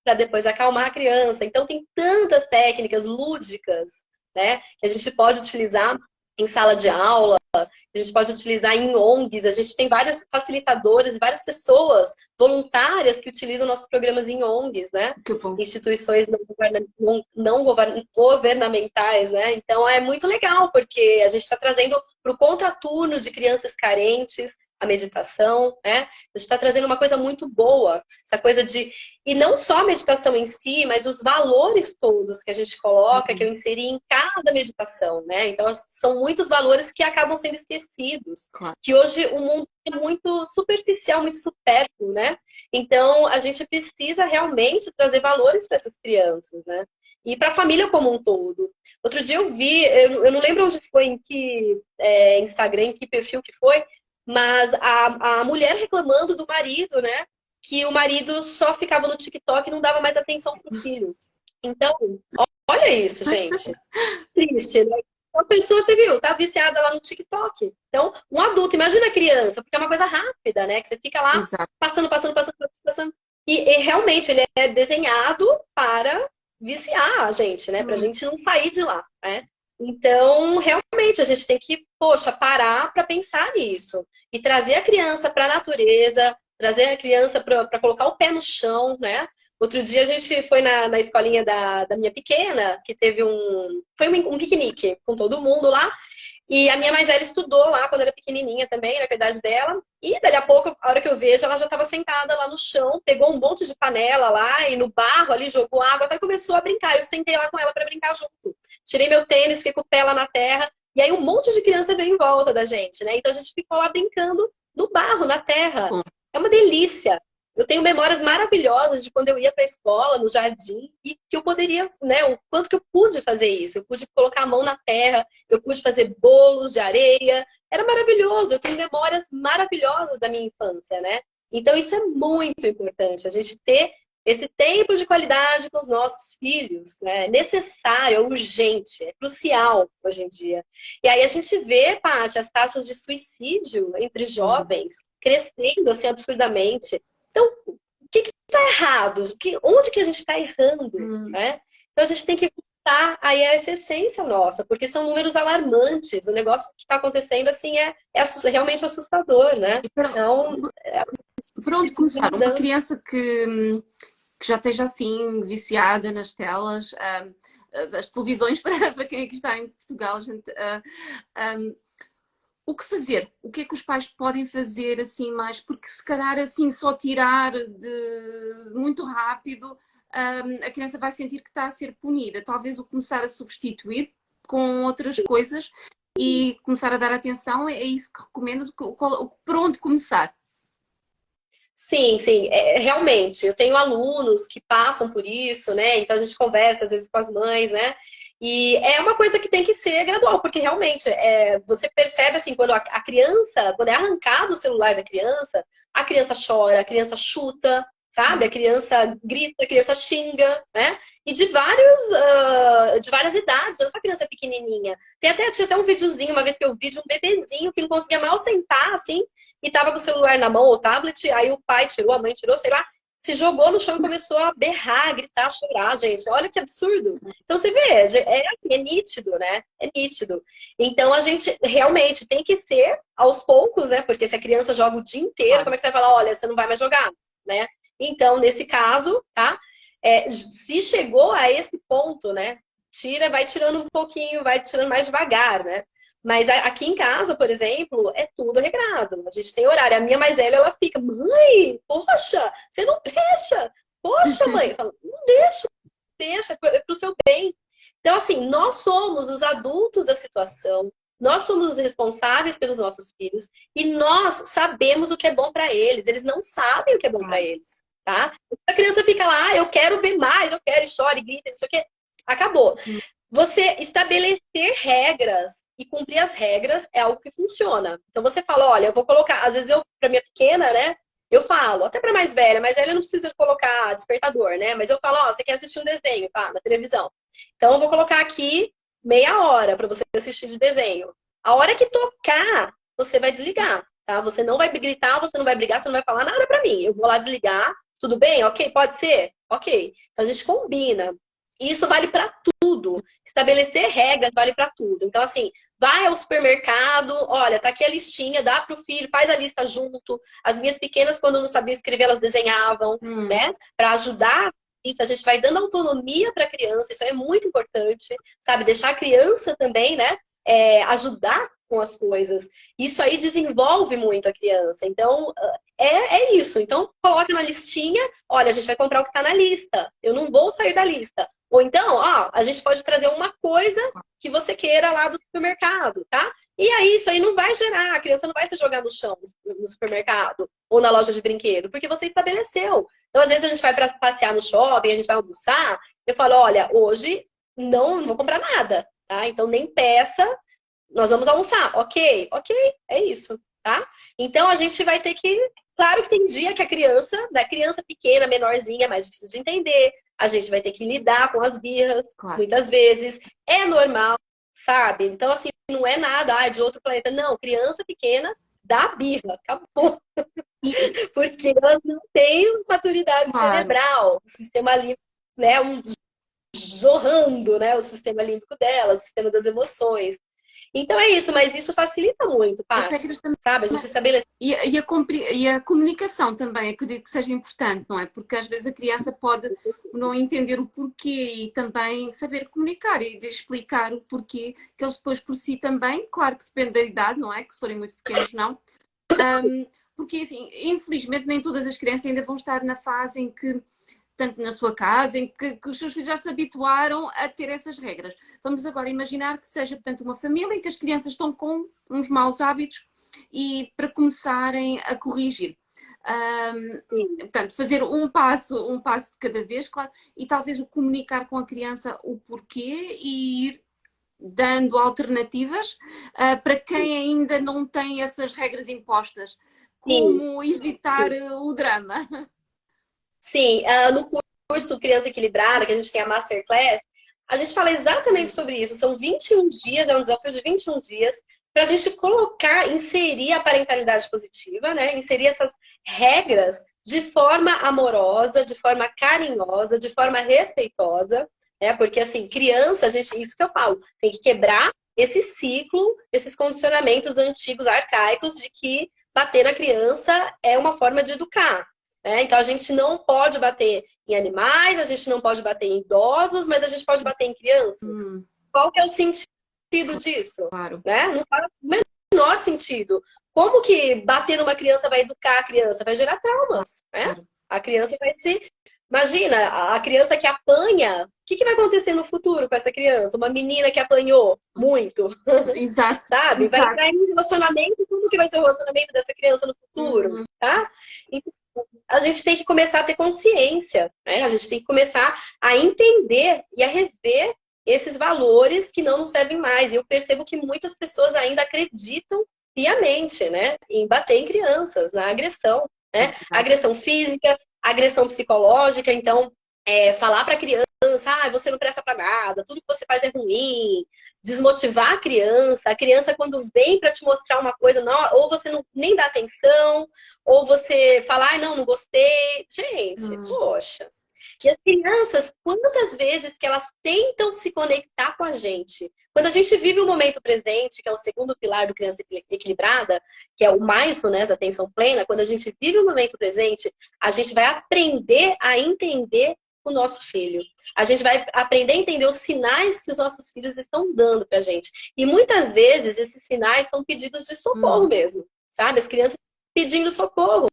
para depois acalmar a criança. Então tem tantas técnicas lúdicas, né, que a gente pode utilizar em sala de aula, a gente pode utilizar em ONGs, a gente tem várias facilitadoras, várias pessoas voluntárias que utilizam nossos programas em ONGs, né? Instituições não governamentais, né? Então é muito legal, porque a gente está trazendo para o contraturno de crianças carentes a meditação, né? A gente está trazendo uma coisa muito boa, essa coisa de... E não só a meditação em si, mas os valores todos que a gente coloca, que eu inseri em cada meditação, né? Então, são muitos valores que acabam sendo esquecidos. Claro. Que hoje o mundo é muito superficial, muito supérfluo, né? Então, a gente precisa realmente trazer valores para essas crianças, né? E para a família como um todo. Outro dia eu vi, eu não lembro onde foi, em que Instagram, em que perfil que foi, mas a mulher reclamando do marido, né? Que o marido só ficava no TikTok e não dava mais atenção pro filho. Então, olha isso, gente. Triste, né? Uma pessoa, você viu, tá viciada lá no TikTok. Então, um adulto, imagina a criança, porque é uma coisa rápida, né? Que você fica lá passando. E realmente ele é desenhado para viciar a gente, né? Pra gente não sair de lá, né? Então, realmente, a gente tem que, poxa, parar para pensar nisso. E trazer a criança para a natureza, trazer a criança para colocar o pé no chão, né? Outro dia a gente foi na escolinha da minha pequena, que teve foi um piquenique com todo mundo lá. E a minha mais velha estudou lá quando era pequenininha também, na idade dela. E dali a pouco, a hora que eu vejo, ela já estava sentada lá no chão, pegou um monte de panela lá e no barro ali, jogou água, até começou a brincar. Eu sentei lá com ela para brincar junto. Tirei meu tênis, fiquei com o pé lá na terra. E aí um monte de criança veio em volta da gente, né? Então a gente ficou lá brincando no barro, na terra. É uma delícia. Eu tenho memórias maravilhosas de quando eu ia para a escola, no jardim, e que eu poderia, né, o quanto que eu pude fazer isso. Eu pude colocar a mão na terra, eu pude fazer bolos de areia. Era maravilhoso. Eu tenho memórias maravilhosas da minha infância, né? Então isso é muito importante, a gente ter esse tempo de qualidade com os nossos filhos, né? É necessário, é urgente, é crucial hoje em dia. E aí a gente vê, Paty, as taxas de suicídio entre jovens crescendo assim absurdamente. Então, o que está errado? Onde que a gente está errando? Né? Então, a gente tem que voltar aí a essa essência nossa, porque são números alarmantes. O negócio que está acontecendo assim é realmente assustador, né? Então, por onde começar? Uma criança que já esteja assim viciada nas telas, as televisões, para quem aqui está em Portugal, gente... o que fazer? O que é que os pais podem fazer assim mais? Porque se calhar assim só tirar de muito rápido, a criança vai sentir que está a ser punida. Talvez o começar a substituir com outras coisas e começar a dar atenção, é isso que recomendas, por onde começar? Sim, sim, realmente. Eu tenho alunos que passam por isso, né? Então a gente conversa às vezes com as mães, né? E é uma coisa que tem que ser gradual, porque realmente você percebe assim, quando a criança, quando é arrancado o celular da criança, a criança chora, a criança chuta, sabe? A criança grita, a criança xinga, né? E de várias idades, não é só criança pequenininha. Tinha até um videozinho, uma vez que eu vi, de um bebezinho que não conseguia mal sentar, assim, e tava com o celular na mão, ou tablet, aí o pai tirou, a mãe tirou, sei lá, se jogou no chão e começou a berrar, gritar, chorar, gente. Olha que absurdo. Então você vê, assim, é nítido, né? É nítido. Então a gente realmente tem que ser aos poucos, né? Porque se a criança joga o dia inteiro, Claro. como é que você vai falar, olha, você não vai mais jogar, né? Então, nesse caso, tá? Se chegou a esse ponto, né? Vai tirando um pouquinho, vai tirando mais devagar, né? Mas aqui em casa, por exemplo, é tudo regrado. A gente tem horário. A minha mais velha, ela fica, mãe, poxa, você não deixa. Poxa, mãe. Eu falo, não deixa, deixa, é pro seu bem. Então, assim, nós somos os adultos da situação, nós somos os responsáveis pelos nossos filhos e nós sabemos o que é bom para eles. Eles não sabem o que é bom para Claro. eles, tá? A criança fica lá, eu quero ver mais, eu quero, e chora, e grita, não sei o quê. Acabou. Você estabelecer regras e cumprir as regras é algo que funciona. Então você fala, olha, eu vou colocar, às vezes para minha pequena, né? Eu falo, até para mais velha não precisa colocar despertador, né? Mas eu falo, ó, você quer assistir um desenho, pá, na televisão. Então eu vou colocar aqui meia hora para você assistir de desenho. A hora que tocar, você vai desligar, tá? Você não vai gritar, você não vai brigar, você não vai falar nada para mim. Eu vou lá desligar, tudo bem? Ok, pode ser? Ok. Então a gente combina. E isso vale para tudo. Estabelecer regras vale para tudo. Então, assim, vai ao supermercado, olha, tá aqui a listinha, dá pro filho, faz a lista junto. As minhas pequenas, quando não sabiam escrever, elas desenhavam, né? Para ajudar isso, a gente vai dando autonomia para a criança, isso é muito importante, sabe? Deixar a criança também, né? Ajudar com as coisas. Isso aí desenvolve muito a criança. Então, é isso. Então, coloca na listinha, olha, a gente vai comprar o que está na lista. Eu não vou sair da lista. Ou então, ó, a gente pode trazer uma coisa que você queira lá do supermercado, tá? E aí, isso aí não vai gerar, a criança não vai se jogar no chão no supermercado ou na loja de brinquedo, porque você estabeleceu. Então, às vezes, a gente vai para passear no shopping, a gente vai almoçar, eu falo, olha, hoje não vou comprar nada, tá? Então, nem peça, nós vamos almoçar. Ok, ok, é isso, tá? Então, a gente vai ter que... Claro que tem dia que a criança, né, criança pequena, menorzinha, é mais difícil de entender. A gente vai ter que lidar com as birras, Claro. muitas vezes. É normal, sabe? Então, assim, não é nada de outro planeta. Não, criança pequena dá birra, acabou. Porque elas não têm maturidade Claro. cerebral. O sistema límbico, né, jorrando, né, o sistema límbico delas, o sistema das emoções. Então é isso, mas isso facilita muito, As Paty, regras também. sabe? A gente estabelece. E a comunicação também, acredito que seja importante, não é? Porque às vezes a criança pode não entender o porquê e também saber comunicar e de explicar o porquê, que eles depois por si também, claro que depende da idade, não é? Que se forem muito pequenos, não. Porque, assim, infelizmente nem todas as crianças ainda vão estar na fase em que, tanto na sua casa, em que os seus filhos já se habituaram a ter essas regras. Vamos agora imaginar que seja, portanto, uma família em que as crianças estão com uns maus hábitos e para começarem a corrigir. Portanto, fazer um passo de cada vez, claro, e talvez o comunicar com a criança o porquê e ir dando alternativas para quem ainda não tem essas regras impostas. Sim, Como evitar sim. o drama. Sim, no curso Criança Equilibrada, que a gente tem a Masterclass, a gente fala exatamente sobre isso. São 21 dias, é um desafio de 21 dias, para a gente colocar, inserir a parentalidade positiva, né? Inserir essas regras de forma amorosa, de forma carinhosa, de forma respeitosa, né? Porque, assim, criança, isso que eu falo, tem que quebrar esse ciclo, esses condicionamentos antigos, arcaicos, de que bater na criança é uma forma de educar. Então, a gente não pode bater em animais, a gente não pode bater em idosos, mas a gente pode bater em crianças. Qual que é o sentido disso? Claro. Né? Não faz o menor sentido. Como que bater numa criança vai educar a criança? Vai gerar traumas, né? Claro. A criança Imagina, a criança que apanha, o que vai acontecer no futuro com essa criança? Uma menina que apanhou muito, Exato, sabe? Vai exato. entrar em relacionamento, como que vai ser o relacionamento dessa criança no futuro, Uhum. tá? Então, a gente tem que começar a ter consciência, né? A gente tem que começar a entender e a rever esses valores que não nos servem mais. E eu percebo que muitas pessoas ainda acreditam piamente, né? Em bater em crianças, na agressão, né? Exato. Agressão física, agressão psicológica. Então, falar para a criança, você não presta para nada, tudo que você faz é ruim, desmotivar a criança quando vem para te mostrar uma coisa, não, ou você não, nem dá atenção, ou você fala, não, não gostei. Gente, Hum. poxa. E as crianças, quantas vezes que elas tentam se conectar com a gente? Quando a gente vive o momento presente, que é o segundo pilar do Criança Equilibrada, que é o mindfulness, a atenção plena, quando a gente vive o momento presente, a gente vai aprender a entender o nosso filho. A gente vai aprender a entender os sinais que os nossos filhos estão dando pra gente. E muitas vezes esses sinais são pedidos de socorro Hum. mesmo, sabe? As crianças pedindo socorro,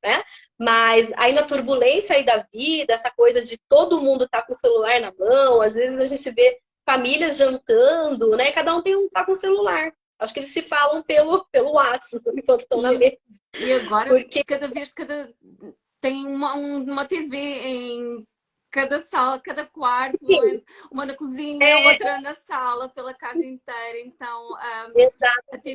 né? Mas aí na turbulência aí da vida, essa coisa de todo mundo tá com o celular na mão, às vezes a gente vê famílias jantando, né? Cada um tá com o celular. Acho que eles se falam pelo WhatsApp enquanto estão na E, mesa. e agora, Porque cada vez, tem uma TV em cada sala, cada quarto, sim, uma na cozinha, é outra na sala, pela casa inteira. Então, até mesmo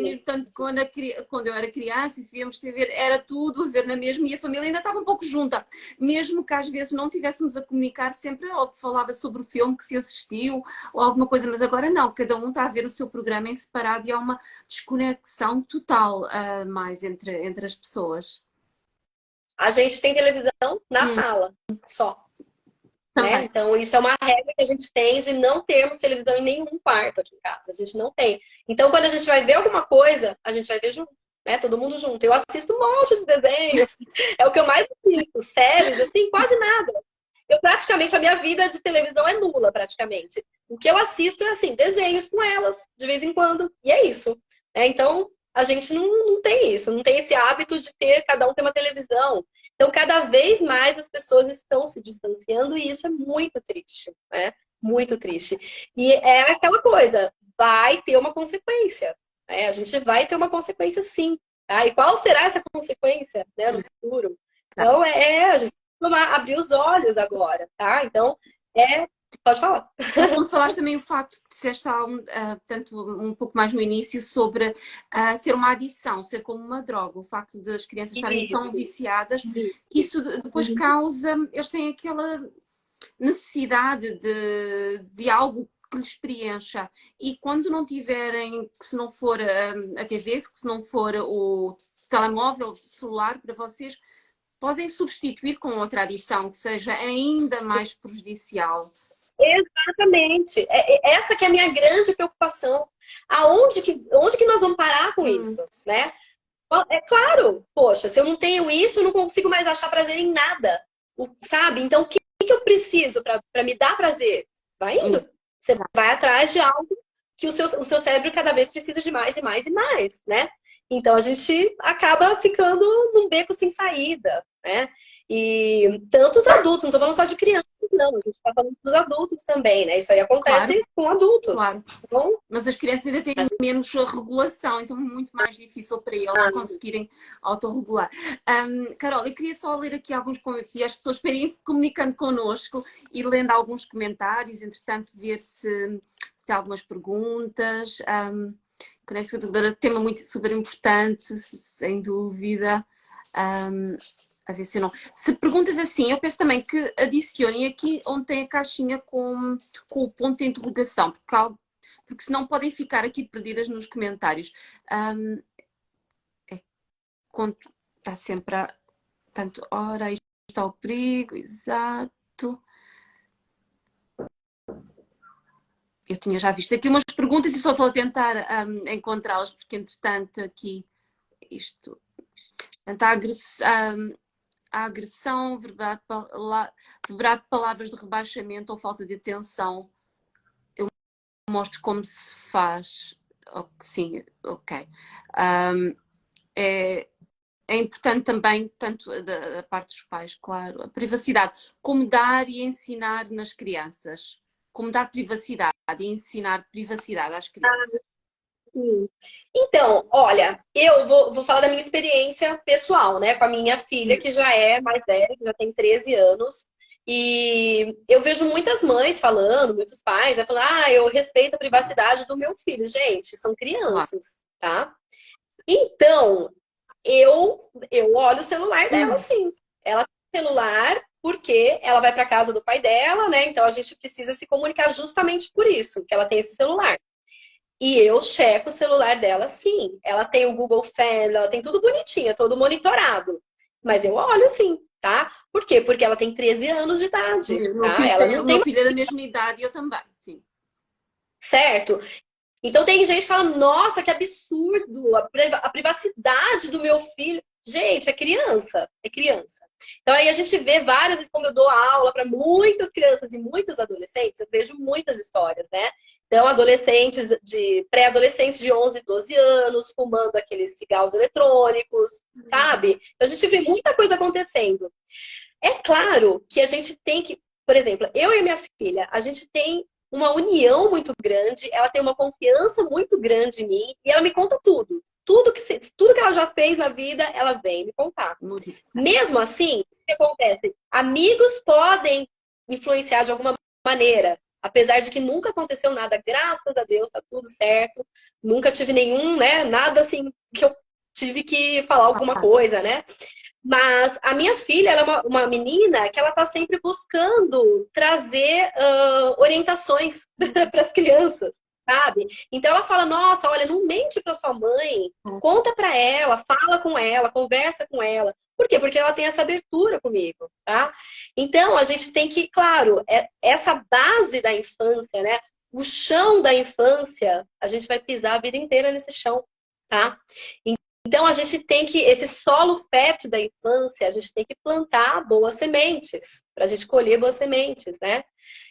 exatamente. tanto quando eu era criança e se víamos TV, era tudo a ver na mesma e a família ainda estava um pouco junta. Mesmo que às vezes não tivéssemos a comunicar, sempre ou falava sobre o filme que se assistiu ou alguma coisa, mas agora não, cada um está a ver o seu programa em separado e há uma desconexão total, mais entre as pessoas. A gente tem televisão na Hum, sala, só. Né? também. Então, isso é uma regra que a gente tem de não termos televisão em nenhum quarto aqui em casa. A gente não tem. Então, quando a gente vai ver alguma coisa, a gente vai ver junto, né? Todo mundo junto. Eu assisto um monte de desenho. É o que eu mais assisto. Séries, assim, quase nada. Eu praticamente, a minha vida de televisão é nula, praticamente. O que eu assisto é, assim, desenhos com elas, de vez em quando. E é isso. Então, a gente não tem isso. Não tem esse hábito de ter, cada um tem uma televisão. Então, cada vez mais as pessoas estão se distanciando e isso é muito triste, né? Muito triste. E é aquela coisa, vai ter uma consequência, né? A gente vai ter uma consequência sim, tá? E qual será essa consequência, né, no futuro? Então, a gente tem que abrir os olhos agora, tá? Então, pode falar. E como falaste também o facto de disseste portanto, um pouco mais no início sobre ser uma adição, ser como uma droga, o facto das crianças estarem tão Isso. viciadas, que isso depois Uhum. causa, eles têm aquela necessidade de algo que lhes preencha. E quando não tiverem, que se não for a TV, se não for o telemóvel, celular para vocês, podem substituir com outra adição que seja ainda mais prejudicial. Exatamente. Essa que é a minha grande preocupação. Onde que nós vamos parar com Hum, isso, né? É claro, poxa, se eu não tenho isso, eu não consigo mais achar prazer em nada, sabe? Então, que eu preciso para me dar prazer? Vai indo. Você exato. vai atrás de algo que o seu cérebro cada vez precisa de mais e mais e mais, né? Então, a gente acaba ficando num beco sem saída, né? E tantos adultos, não estou falando só de crianças, não, a gente está falando dos adultos também, né? Isso aí Claro, acontece com adultos. claro. Então, Mas as crianças ainda têm a gente... menos regulação, então é muito mais difícil para eles conseguirem autorregular. Carol, eu queria só ler aqui alguns comentários, e as pessoas para irem comunicando connosco e lendo alguns comentários, entretanto, ver se há algumas perguntas. Conexão educadora, tema muito super importante, sem dúvida. A ver se eu não. Se perguntas assim, eu peço também que adicionem aqui onde tem a caixinha com o ponto de interrogação, porque senão podem ficar aqui perdidas nos comentários. É, está sempre a. Tanto, ora, isto está o perigo, exato. Eu tinha já visto aqui umas perguntas e só estou a tentar encontrá-las, porque entretanto aqui isto. Portanto, a agressão, verbal palavras de rebaixamento ou falta de atenção. Eu mostro como se faz. Sim, ok. É, É importante também, tanto da parte dos pais, claro, a privacidade, como dar e ensinar nas crianças, como dar privacidade e ensinar privacidade às crianças. Sim. Então, olha, eu vou falar da minha experiência pessoal, né, com a minha filha, Hum, que já é mais velha, que já tem 13 anos. E eu vejo muitas mães falando, muitos pais, né, falando, eu respeito a privacidade do meu filho. Gente, são claro. crianças, tá? Então, eu olho o celular dela, Hum, sim. Ela tem celular porque ela vai para casa do pai dela, né? Então a gente precisa se comunicar justamente por isso, que ela tem esse celular. E eu checo o celular dela, sim. Ela tem o Google Family, ela tem tudo bonitinho, é todo monitorado. Mas eu olho sim, tá? Por quê? Porque ela tem 13 anos de idade, o meu tá? filho Ela não o tem meu filho é da mesma idade e eu também, sim. certo. Então tem gente que fala, nossa, que absurdo, a privacidade do meu filho. Gente, é criança, é criança. Então aí a gente vê várias vezes, como eu dou aula para muitas crianças e muitos adolescentes, eu vejo muitas histórias, né? Então, adolescentes pré-adolescentes de 11, 12 anos, fumando aqueles cigarros eletrônicos, sabe? Então a gente vê muita coisa acontecendo. É claro que a gente tem que, por exemplo, eu e a minha filha, a gente tem uma união muito grande, ela tem uma confiança muito grande em mim e ela me conta tudo. Tudo que ela já fez na vida, ela vem me contar. Muito importante. Mesmo assim, o que acontece? Amigos podem influenciar de alguma maneira, apesar de que nunca aconteceu nada, graças a Deus, tá tudo certo. Nunca tive nenhum, né, nada assim que eu tive que falar alguma Claro, coisa, né? Mas a minha filha, ela é uma menina que ela está sempre buscando trazer orientações para as crianças, sabe? Então ela fala, nossa, olha, não mente para sua mãe, conta para ela, fala com ela, conversa com ela. Por quê? Porque ela tem essa abertura comigo, tá? Então a gente tem que, claro, essa base da infância, né? O chão da infância, a gente vai pisar a vida inteira nesse chão, tá? Então, a gente tem que, esse solo fértil da infância, a gente tem que plantar boas sementes, para a gente colher boas sementes, né?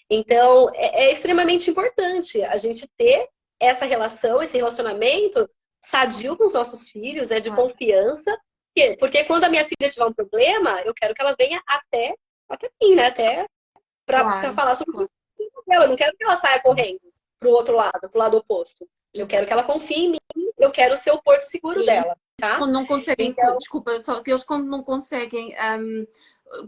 Então, é extremamente importante a gente ter essa relação, esse relacionamento sadio com os nossos filhos, né, de claro, confiança. Porque quando a minha filha tiver um problema, eu quero que ela venha até mim, né? Até para claro, falar sobre o claro. problema dela. Eu não quero que ela saia correndo para o outro lado, para o lado oposto. Eu quero Exato. que ela confie em mim, eu quero ser o porto seguro E dela, isso tá? quando não conseguem, Então, desculpa, só que eles quando não conseguem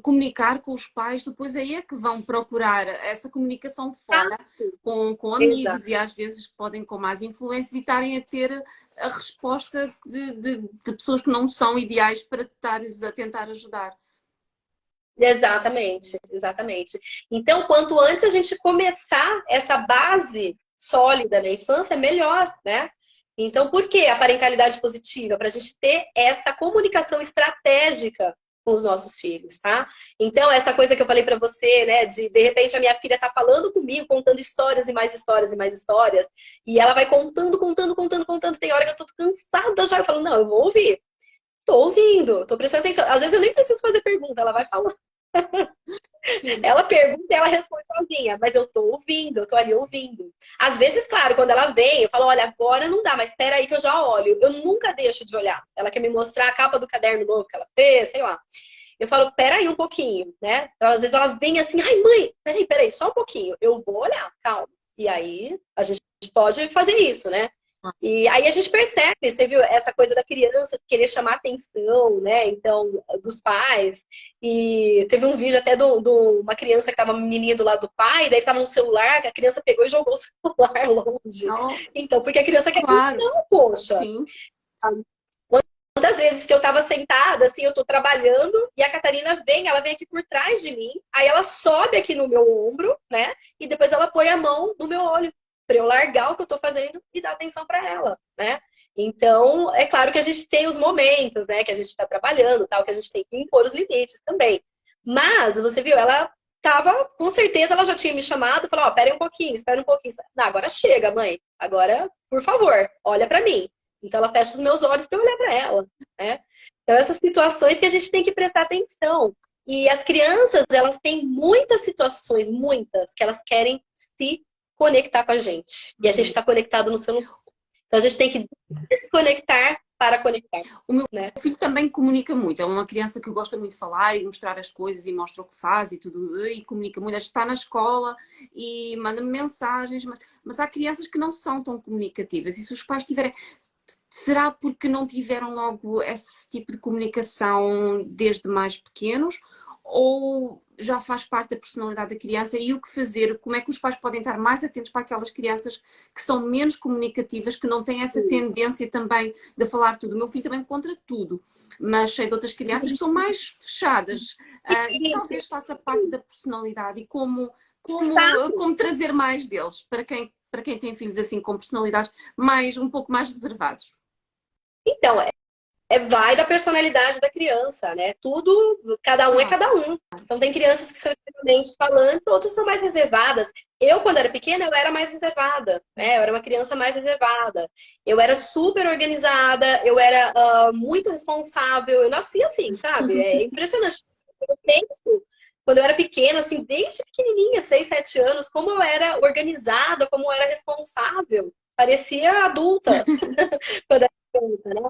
comunicar com os pais, depois aí é que vão procurar essa comunicação fora com amigos exato. e às vezes podem com mais influência e estarem a ter a resposta de pessoas que não são ideais para estar-lhes a tentar ajudar. Exatamente, exatamente. Então, quanto antes a gente começar essa base sólida na infância, melhor, né? Então, por que a parentalidade positiva? Para a gente ter essa comunicação estratégica com os nossos filhos, tá? Então, essa coisa que eu falei para você, né, de repente a minha filha tá falando comigo, contando histórias e mais histórias e mais histórias, e ela vai contando, contando, contando, contando, tem hora que eu tô cansada já, eu falo, não, eu vou ouvir. Tô ouvindo, tô prestando atenção. Às vezes eu nem preciso fazer pergunta, ela vai falando. Sim, Ela pergunta e ela responde sozinha, mas eu tô ouvindo, eu tô ali ouvindo. Às vezes, claro, quando ela vem, eu falo, olha, agora não dá, mas espera aí que eu já olho. Eu nunca deixo de olhar. Ela quer me mostrar a capa do caderno novo que ela fez, sei lá. Eu falo, pera aí um pouquinho, né? Então, às vezes ela vem assim, ai mãe, peraí, só um pouquinho. Eu vou olhar, calma. E aí, a gente pode fazer isso, né? E aí a gente percebe, você viu, essa coisa da criança querer chamar atenção, né? Então, dos pais. E teve um vídeo até de uma criança que tava uma menininha do lado do pai, daí ele tava no celular, que a criança pegou e jogou o celular longe. não, Então, porque a criança quer claro, atenção, poxa. sim, Quantas vezes que eu tava sentada, assim, eu tô trabalhando, e a Catarina vem, ela vem aqui por trás de mim, aí ela sobe aqui no meu ombro, né? E depois ela põe a mão no meu olho, para eu largar o que eu tô fazendo e dar atenção para ela, né? Então, é claro que a gente tem os momentos, né, que a gente tá trabalhando, tal, que a gente tem que impor os limites também. Mas, você viu, ela tava, com certeza, ela já tinha me chamado, falou, ó, pera aí um pouquinho, espera um pouquinho. Não, agora chega, mãe. Agora, por favor, olha para mim. Então ela fecha os meus olhos para eu olhar para ela, né? Então essas situações que a gente tem que prestar atenção. E as crianças, elas têm muitas situações, muitas, que elas querem se conectar com a gente. E a gente está conectado no celular. Então a gente tem que desconectar para conectar, O meu né? filho também comunica muito. É uma criança que gosta muito de falar e mostrar as coisas e mostra o que faz e tudo. E comunica muito. Está na escola e manda-me mensagens. Mas há crianças que não são tão comunicativas. E se os pais tiverem... Será porque não tiveram logo esse tipo de comunicação desde mais pequenos? Ou já faz parte da personalidade da criança? E o que fazer? Como é que os pais podem estar mais atentos para aquelas crianças que são menos comunicativas, que não têm essa tendência também de falar tudo? O meu filho também contra tudo, mas sei de outras crianças que são mais fechadas, e talvez faça parte da personalidade. E como trazer mais deles para quem tem filhos assim com personalidades um pouco mais reservados? Então, vai da personalidade da criança, né? Tudo, cada um é Claro. cada um. Então, tem crianças que são extremamente falantes, outras são mais reservadas. Eu, quando era pequena, eu era mais reservada, né? Eu era uma criança mais reservada. Eu era super organizada, eu era muito responsável. Eu nasci assim, sabe? É impressionante. Eu penso, quando eu era pequena, assim, desde pequenininha, 6, 7 anos, como eu era organizada, como eu era responsável. Parecia adulta quando era criança, né?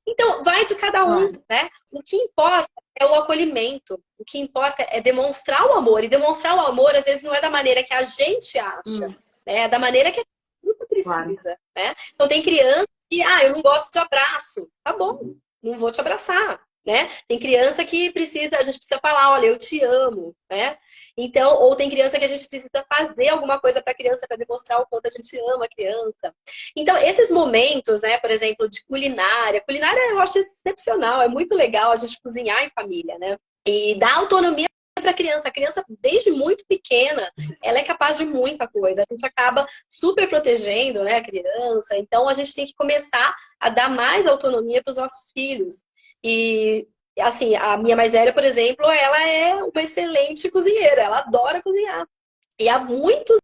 Então, vai de cada um, Claro. né? O que importa é o acolhimento. O que importa é demonstrar o amor. E demonstrar o amor, às vezes, não é da maneira que a gente acha, né? É da maneira que a criança Claro. precisa, né? Então, tem criança que, eu não gosto de abraço. Tá bom, não vou te abraçar, né? Tem criança que precisa, a gente precisa falar, olha, eu te amo, né? Então, ou tem criança que a gente precisa fazer alguma coisa para a criança para demonstrar o quanto a gente ama a criança. Então, esses momentos, né, por exemplo, de culinária eu acho excepcional, é muito legal a gente cozinhar em família, né? E dar autonomia para a criança. A criança, desde muito pequena, ela é capaz de muita coisa. A gente acaba super protegendo, né, a criança. Então, a gente tem que começar a dar mais autonomia para os nossos filhos. E, assim, a minha mais velha, por exemplo, ela é uma excelente cozinheira. Ela adora cozinhar. E há muitos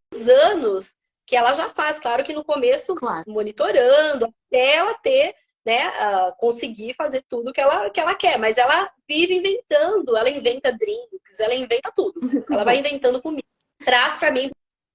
anos que ela já faz, claro que no começo Claro. monitorando, até ela ter, né, conseguir fazer tudo que ela quer, mas ela vive inventando, ela inventa drinks, ela inventa tudo. Que Ela vai bom. inventando comida, traz para mim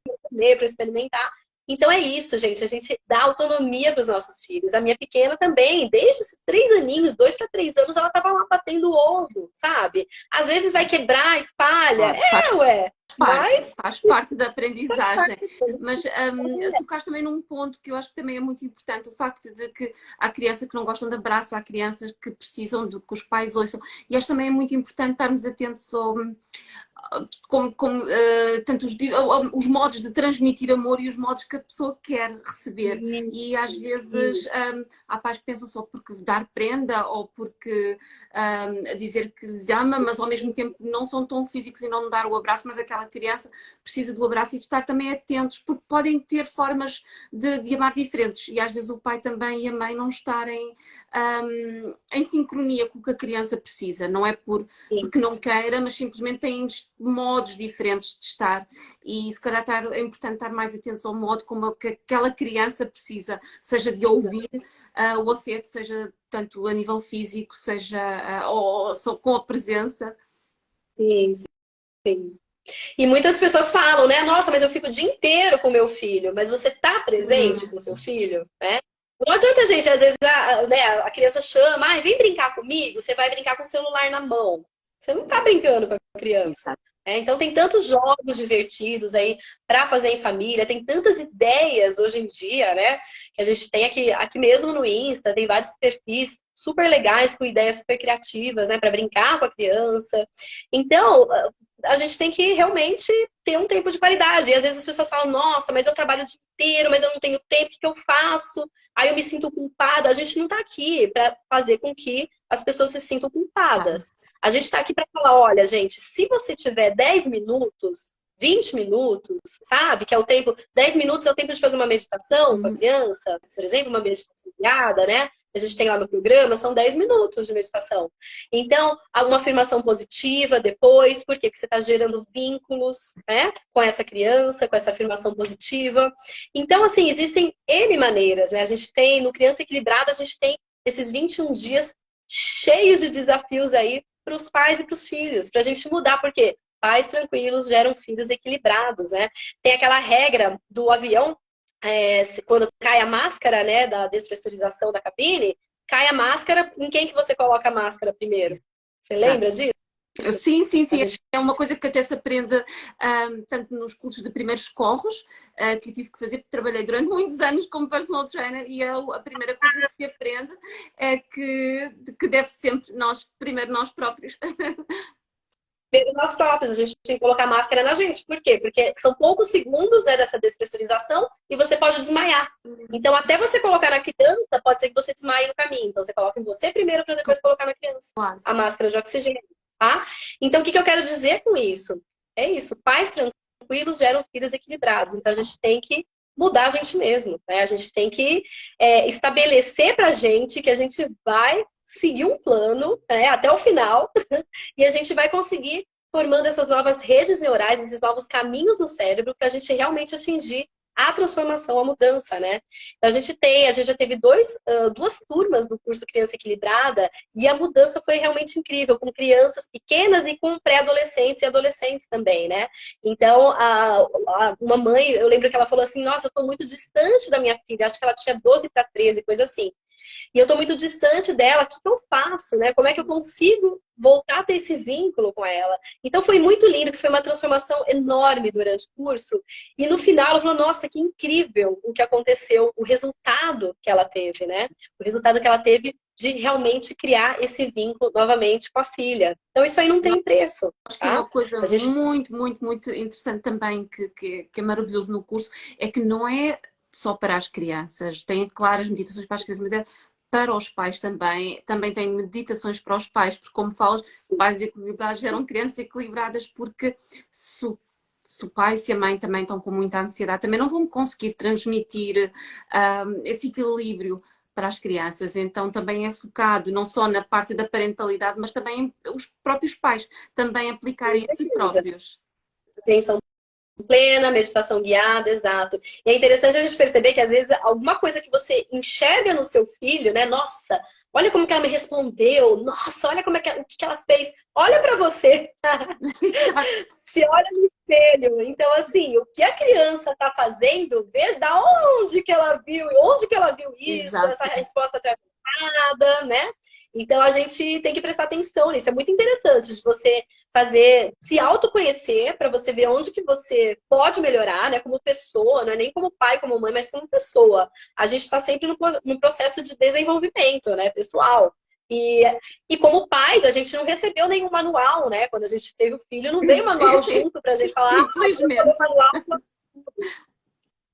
para comer, para experimentar. Então é isso, gente. A gente dá autonomia para os nossos filhos. A minha pequena também, desde os 3 aninhos, 2 para 3 anos, ela estava lá batendo ovo, sabe? Às vezes vai quebrar, espalha. Claro. Ué. Parte, Mas faz parte da aprendizagem. a Mas gente tocaste também num ponto que eu acho que também é muito importante, o facto de que há crianças que não gostam de abraço, há crianças que precisam de que os pais ouçam. E acho também é muito importante estarmos atentos tanto os modos de transmitir amor e os modos que a pessoa quer receber. E às vezes isso. há pais que pensam só porque dar prenda ou porque dizer que lhes ama, mas ao mesmo tempo não são tão físicos e não dar o abraço, mas aquela criança precisa do abraço e de estar também atentos, porque podem ter formas de amar diferentes. E às vezes o pai também e a mãe não estarem em sincronia com o que a criança precisa. Não é porque não queira, mas simplesmente têm modos diferentes de estar. E se calhar é importante estar mais atentos ao modo como aquela criança precisa, seja de ouvir o afeto, seja tanto a nível físico, seja ou só com a presença. Sim, sim. E muitas pessoas falam, né? Nossa, mas eu fico o dia inteiro com meu filho. Mas você tá presente com seu filho, né? Não adianta, gente, às vezes né, a criança chama, vem brincar comigo, você vai brincar com o celular na mão. Você não tá brincando com a criança. Exato. Então tem tantos jogos divertidos aí para fazer em família, tem tantas ideias hoje em dia, né? Que a gente tem aqui mesmo no Insta, tem vários perfis super legais com ideias super criativas, né? Para brincar com a criança. Então, a gente tem que realmente ter um tempo de qualidade. E às vezes as pessoas falam, nossa, mas eu trabalho o dia inteiro, mas eu não tenho tempo, o que eu faço? Aí eu me sinto culpada. A gente não está aqui para fazer com que as pessoas se sintam culpadas. A gente está aqui para falar, olha, gente, se você tiver 10 minutos, 20 minutos, sabe? Que é o tempo, 10 minutos é o tempo de fazer uma meditação com a criança, por exemplo, uma meditação guiada, né? A gente tem lá no programa, são 10 minutos de meditação. Então, alguma afirmação positiva depois, por quê? Porque você está gerando vínculos, né, com essa criança, com essa afirmação positiva. Então, assim, existem N maneiras, né? A gente tem, no Criança Equilibrada, a gente tem esses 21 dias cheios de desafios aí para os pais e para os filhos, para a gente mudar, porque pais tranquilos geram filhos equilibrados, né? Tem aquela regra do avião, quando cai a máscara, né, da despressurização da cabine, cai a máscara, em quem que você coloca a máscara primeiro? Você lembra Exato. disso? Sim, sim, A sim. gente É uma coisa que até se aprende tanto nos cursos de primeiros socorros, que eu tive que fazer, porque trabalhei durante muitos anos como personal trainer e a primeira coisa que se aprende é que deve sempre nós, primeiro nós próprios. vê nós próprios, a gente tem que colocar máscara na gente. Por quê? Porque são poucos segundos, né, dessa despressurização e você pode desmaiar. Então, até você colocar na criança, pode ser que você desmaie no caminho. Então, você coloca em você primeiro para depois colocar na criança Claro. a máscara de oxigênio, tá? Então, o que eu quero dizer com isso? É isso, pais tranquilos geram filhos equilibrados. Então, a gente tem que mudar a gente mesmo, né? A gente tem que estabelecer pra gente que a gente vai seguir um plano, né, até o final e a gente vai conseguir formando essas novas redes neurais, esses novos caminhos no cérebro para a gente realmente atingir a transformação, a mudança, né? Então, a gente já teve duas turmas do curso Criança Equilibrada e a mudança foi realmente incrível, com crianças pequenas e com pré-adolescentes e adolescentes também, né? Então, uma mãe, eu lembro que ela falou assim, nossa, eu estou muito distante da minha filha, acho que ela tinha 12 para 13, coisa assim. E eu estou muito distante dela, o que eu faço, né? Como é que eu consigo voltar a ter esse vínculo com ela? Então foi muito lindo, que foi uma transformação enorme durante o curso. E no final ela falou, nossa, que incrível o que aconteceu, o resultado que ela teve, né? O resultado que ela teve de realmente criar esse vínculo novamente com a filha. Então isso aí não tem preço, Acho que é tá? uma coisa A gente muito, muito, muito interessante também que é maravilhoso no curso, é que não é só para as crianças, tem claras meditações para as crianças, mas é para os pais também. Também tem meditações para os pais, porque como falas, pais equilibrados geram crianças equilibradas, porque se o pai e se a mãe também estão com muita ansiedade, também não vão conseguir transmitir esse equilíbrio para as crianças, então também é focado não só na parte da parentalidade, mas também os próprios pais também com aplicarem a si certeza. próprios. Atenção plena, meditação guiada, exato. E é interessante a gente perceber que às vezes alguma coisa que você enxerga no seu filho, né? Nossa, olha como que ela me respondeu. Nossa, olha como o que ela fez. Olha para você. Exato, Se olha no espelho. Então, assim, o que a criança está fazendo, veja da onde que ela viu isso, essa exato. resposta atravessada, né? Então a gente tem que prestar atenção nisso. É muito interessante de você se autoconhecer para você ver onde que você pode melhorar, né? Como pessoa, não é nem como pai, como mãe, mas como pessoa. A gente está sempre no processo de desenvolvimento, né, pessoal. E, e como pais, a gente não recebeu nenhum manual, né? Quando a gente teve o filho, não veio manual junto para a gente falar, Infelizmente. manual,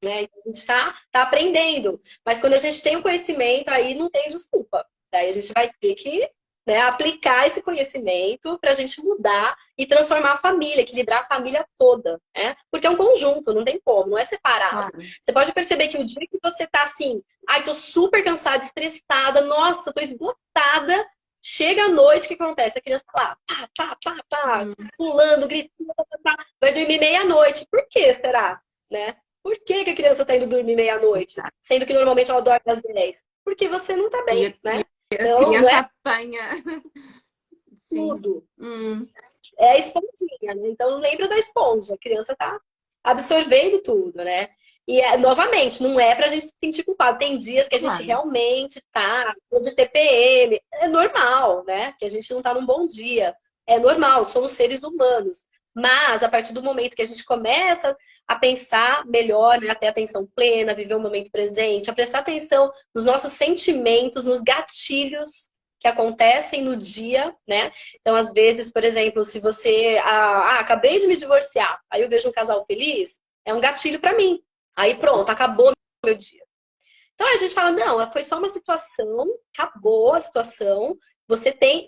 né? A gente tá aprendendo. Mas quando a gente tem o conhecimento, aí não tem desculpa. Daí a gente vai ter que, né, aplicar esse conhecimento para a gente mudar e transformar a família, equilibrar a família toda, né? Porque é um conjunto, não tem como, não é separado. Claro. Você pode perceber que o dia que você tá assim, ai, tô super cansada, estressada, nossa, tô esgotada. Chega à noite, o que acontece? A criança tá lá, pulando, gritando, vai dormir meia-noite. Por que será? Né? Por que que a criança está indo dormir meia-noite? Sendo que normalmente ela dorme às 10. Porque você não está E bem, e né? a Então, não criança é apanha. Sim. tudo. Hum, É a esponjinha, né? Então, lembra da esponja. A criança está absorvendo tudo, né? E, novamente, não é pra gente se sentir culpado. Tem dias que a gente claro. realmente tá de TPM. É normal, né? Que a gente não tá num bom dia. É normal, somos seres humanos. Mas, a partir do momento que a gente começa a pensar melhor, né? A ter atenção plena, viver o momento presente, a prestar atenção nos nossos sentimentos, nos gatilhos que acontecem no dia, né? Então, às vezes, por exemplo, se você... acabei de me divorciar, aí eu vejo um casal feliz, é um gatilho pra mim. Aí pronto, acabou meu dia. Então a gente fala, não, foi só uma situação, acabou a situação.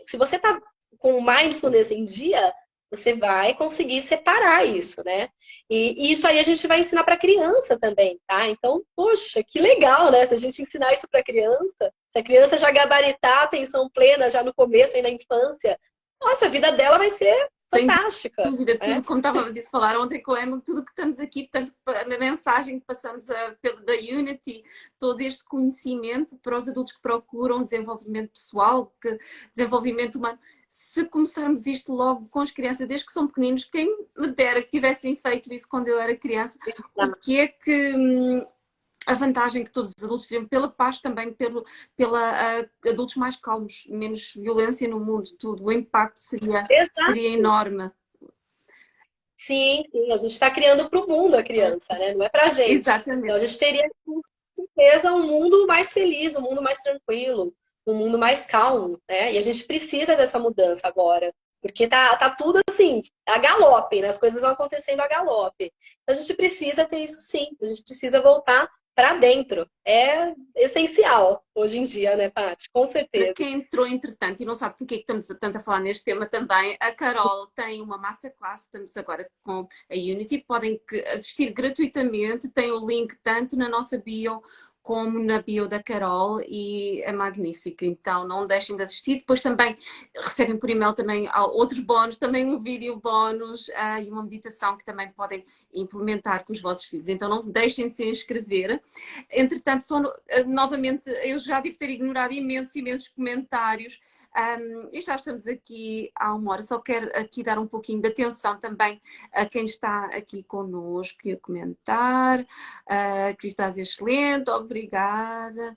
Se você tá com o mindfulness em dia, você vai conseguir separar isso, né? E isso aí a gente vai ensinar para criança também, tá? Então, poxa, que legal, né? Se a gente ensinar isso para criança, se a criança já gabaritar a atenção plena já no começo, aí na infância, nossa, a vida dela vai ser Sem fantástica, dúvida, né? tudo como estava a falar ontem com a Emma, tudo que estamos aqui, portanto, a mensagem que passamos da Unity, todo este conhecimento para os adultos que procuram desenvolvimento pessoal, desenvolvimento humano. Se começarmos isto logo com as crianças, desde que são pequeninos, quem me dera que tivessem feito isso quando eu era criança, o que é que a vantagem que todos os adultos teriam pela paz também, pela adultos mais calmos, menos violência no mundo, tudo. O impacto seria Exato. enorme. Sim, sim, a gente está criando para o mundo a criança, né? Não é para a gente. Então a Exatamente. gente teria, com certeza, um mundo mais feliz, um mundo mais tranquilo, um mundo mais calmo, né? E a gente precisa dessa mudança agora. Porque tá tudo assim, a galope, né? As coisas vão acontecendo a galope. Então a gente precisa ter isso sim, a gente precisa voltar para dentro. É essencial hoje em dia, né, Paty? Com Para certeza. quem entrou entretanto e não sabe porque é que estamos tanto a falar neste tema também, a Carol tem uma masterclass, estamos agora com a Unity, podem assistir gratuitamente, tem o link tanto na nossa bio como na bio da Carol e é magnífica, então não deixem de assistir. Depois também recebem por e-mail também outros bónus, também um vídeo bónus e uma meditação que também podem implementar com os vossos filhos, então não deixem de se inscrever. Entretanto, novamente, eu já devo ter ignorado imensos comentários. E já estamos aqui há uma hora. Só quero aqui dar um pouquinho de atenção também a quem está aqui connosco e a comentar. A Cris está a dizer excelente, obrigada.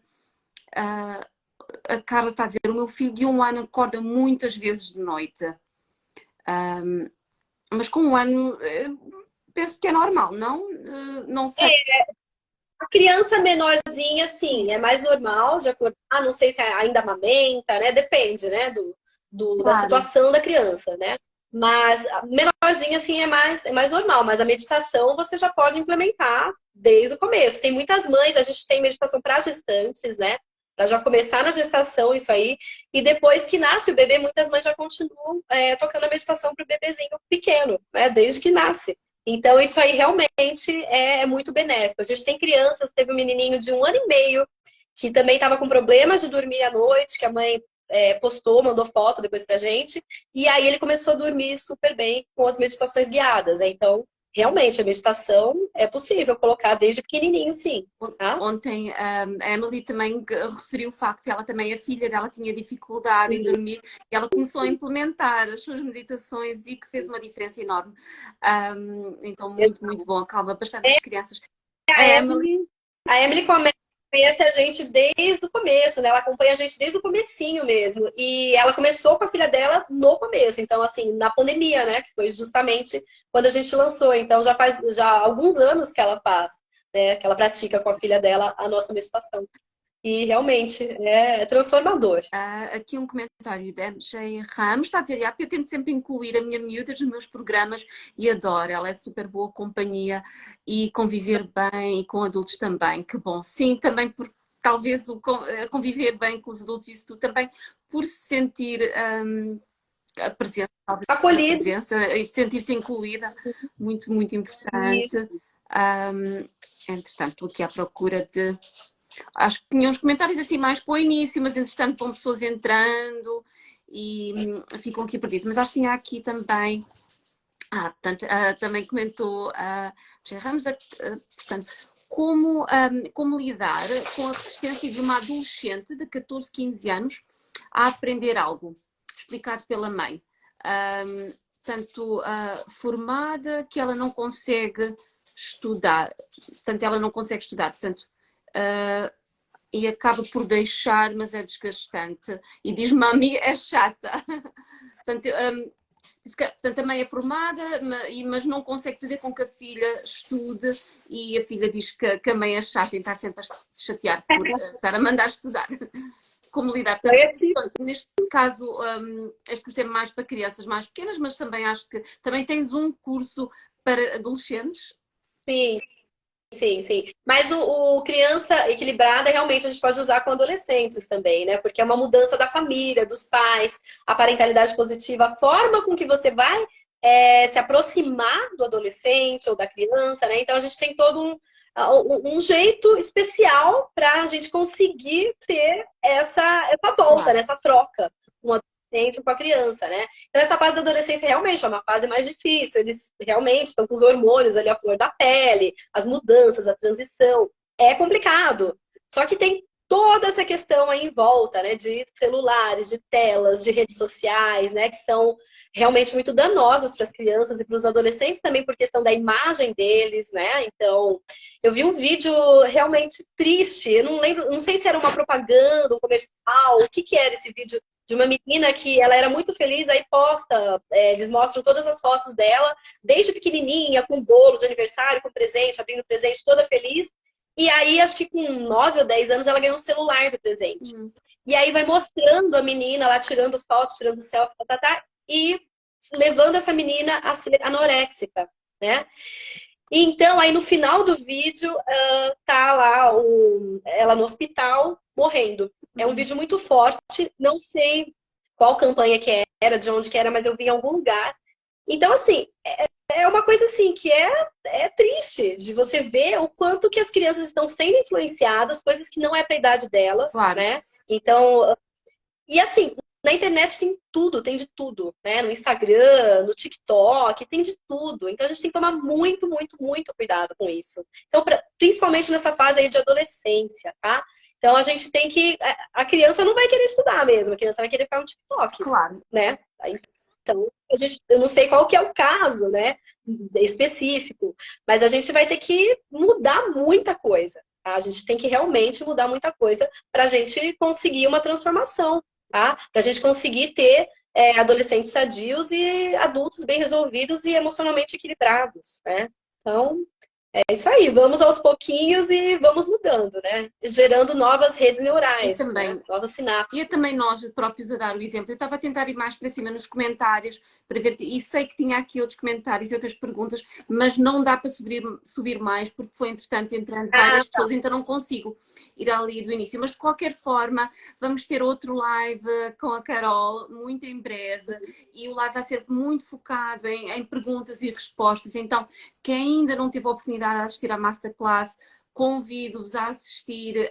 A Carla está a dizer: o meu filho de 1 ano acorda muitas vezes de noite. Mas com 1 ano, penso que é normal, não? Não sei. A criança menorzinha, sim, é mais normal de acordar. Não sei se ainda amamenta, né? Depende, né? Da Claro. situação da criança, né? Mas a menorzinha, assim, é mais normal. Mas a meditação você já pode implementar desde o começo. Tem muitas mães, a gente tem meditação para gestantes, né? Para já começar na gestação, isso aí. E depois que nasce o bebê, muitas mães já continuam tocando a meditação para o bebezinho pequeno, né? Desde que nasce. Então, isso aí realmente é muito benéfico. A gente tem crianças, teve um menininho de 1 ano e meio que também estava com problema de dormir à noite, que a mãe postou, mandou foto depois pra gente, e aí ele começou a dormir super bem com as meditações guiadas, né? Então, realmente, a meditação é possível colocar desde pequenininho, sim. Tá? Ontem a Emily também referiu o facto de ela também, a filha dela tinha dificuldade em dormir e ela começou a implementar as suas meditações e que fez uma diferença enorme. Então, muito bom, acalma bastante as crianças. A A Emily, Emily, a Emily conhece a gente desde o começo, né? Ela acompanha a gente desde o comecinho mesmo. E ela começou com a filha dela no começo, então assim, na pandemia, né? Que foi justamente quando a gente lançou. Então já faz alguns anos que ela faz, né? Que ela pratica com a filha dela a nossa meditação. E realmente é transformador. aqui um comentário da MJ Ramos está a dizer: eu tento sempre incluir a minha miúda nos meus programas e adoro, ela é super boa companhia e conviver bem e com adultos também. Que bom. Sim, também por talvez conviver bem com os adultos, isso tudo também por se sentir a presença, talvez a Acolhido. presença e sentir-se incluída, muito importante. Isso. Entretanto, estou aqui à procura de. Acho que tinha uns comentários assim mais para o início, mas entretanto vão pessoas entrando e ficam aqui perdidos. Mas acho que tinha aqui também. Portanto, também comentou Ramos, portanto, como lidar com a resistência de uma adolescente de 14, 15 anos a aprender algo explicado pela mãe. Tanto formada que ela não consegue estudar. Portanto, ela não consegue estudar. Portanto, e acaba por deixar, mas é desgastante. E diz: mami, é chata. Portanto, portanto, a mãe é formada, mas não consegue fazer com que a filha estude, e a filha diz que a mãe é chata e está sempre a chatear por estar a mandar estudar. Como lidar? Portanto, neste caso, este curso é mais para crianças mais pequenas, mas também acho que também tens um curso para adolescentes. Sim, sim, sim. Mas o criança equilibrada realmente a gente pode usar com adolescentes também, né? Porque é uma mudança da família, dos pais, a parentalidade positiva, a forma com que você vai se aproximar do adolescente ou da criança, né? Então a gente tem todo um jeito especial para a gente conseguir ter essa volta, né? Essa troca com o adolescente com a criança, né? Então essa fase da adolescência realmente é uma fase mais difícil. Eles realmente estão com os hormônios ali à flor da pele, as mudanças, a transição. É complicado. Só que tem toda essa questão aí em volta, né? De celulares, de telas, de redes sociais, né? Que são realmente muito danosas para as crianças e para os adolescentes também por questão da imagem deles, né? Então, eu vi um vídeo realmente triste. Eu não lembro, não sei se era uma propaganda, um comercial, o que que era esse vídeo de uma menina que ela era muito feliz, aí posta, eles mostram todas as fotos dela, desde pequenininha, com bolo de aniversário, com presente, abrindo presente, toda feliz. E aí, acho que com 9 ou 10 anos, ela ganhou um celular de presente. E aí vai mostrando a menina lá, tirando foto, tirando selfie, e levando essa menina a ser anoréxica, né? Então, aí no final do vídeo, tá lá ela no hospital, morrendo. É um vídeo muito forte, não sei qual campanha que era, de onde que era, mas eu vi em algum lugar. Então, assim, é uma coisa assim que é triste de você ver o quanto que as crianças estão sendo influenciadas, coisas que não é para a idade delas, Claro. né? Então, e assim, na internet tem tudo, tem de tudo, né? No Instagram, no TikTok, tem de tudo. Então a gente tem que tomar muito, muito, muito cuidado com isso. Então, principalmente nessa fase aí de adolescência, tá? Então a gente tem que. A criança não vai querer estudar mesmo, a criança vai querer ficar no TikTok, Claro. né? Então, eu não sei qual que é o caso, né? Específico, mas a gente vai ter que mudar muita coisa. Tá? A gente tem que realmente mudar muita coisa para a gente conseguir uma transformação, tá? Para a gente conseguir ter adolescentes sadios e adultos bem resolvidos e emocionalmente equilibrados, né? Então, é isso aí, vamos aos pouquinhos e vamos mudando, né? Gerando novas redes E neurais, né? também Novas E é sinapses. também nós próprios a dar o exemplo. Eu estava a tentar ir mais para cima nos comentários para ver, e sei que tinha aqui outros comentários e outras perguntas, mas não dá para subir mais porque foi entretanto entrando Ah, várias pessoas, então não consigo ir ali do início. Mas de qualquer forma, vamos ter outro live com a Carol muito em breve e o live vai ser muito focado em perguntas e respostas. Então, quem ainda não teve a oportunidade de assistir à Masterclass, convido-vos a assistir.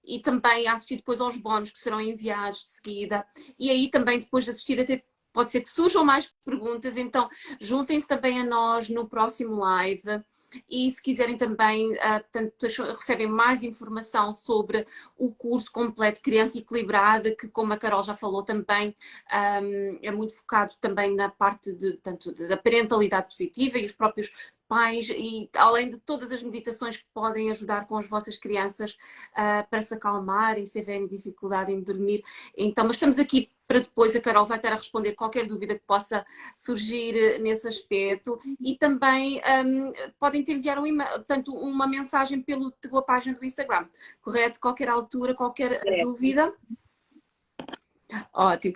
E também a assistir depois aos bónus que serão enviados de seguida. E aí também depois de assistir até pode ser que surjam mais perguntas, então juntem-se também a nós no próximo live. E se quiserem também, portanto, recebem mais informação sobre o curso completo Criança Equilibrada, que como a Carol já falou também, é muito focado também na parte tanto da parentalidade positiva e os próprios pais, e além de todas as meditações que podem ajudar com as vossas crianças para se acalmarem, se tiverem dificuldade em dormir. Então, mas estamos aqui para depois, a Carol vai estar a responder qualquer dúvida que possa surgir nesse aspecto e também podem te enviar portanto, uma mensagem pela página do Instagram, correto? Qualquer altura, qualquer dúvida. Ótimo.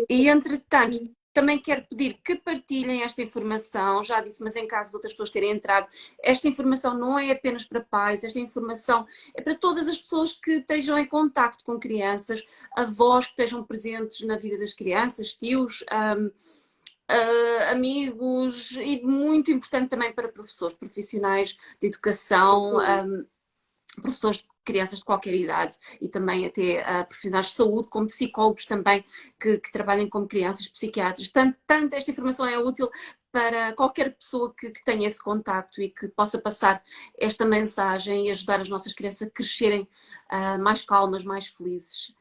E entretanto, também quero pedir que partilhem esta informação, já disse, mas em caso de outras pessoas terem entrado, esta informação não é apenas para pais, esta informação é para todas as pessoas que estejam em contacto com crianças, avós que estejam presentes na vida das crianças, tios, amigos e muito importante também para professores, profissionais de educação, professores de crianças de qualquer idade e também até profissionais de saúde, como psicólogos também que trabalhem com crianças, psiquiatras. Tanto esta informação é útil para qualquer pessoa que tenha esse contacto e que possa passar esta mensagem e ajudar as nossas crianças a crescerem mais calmas, mais felizes.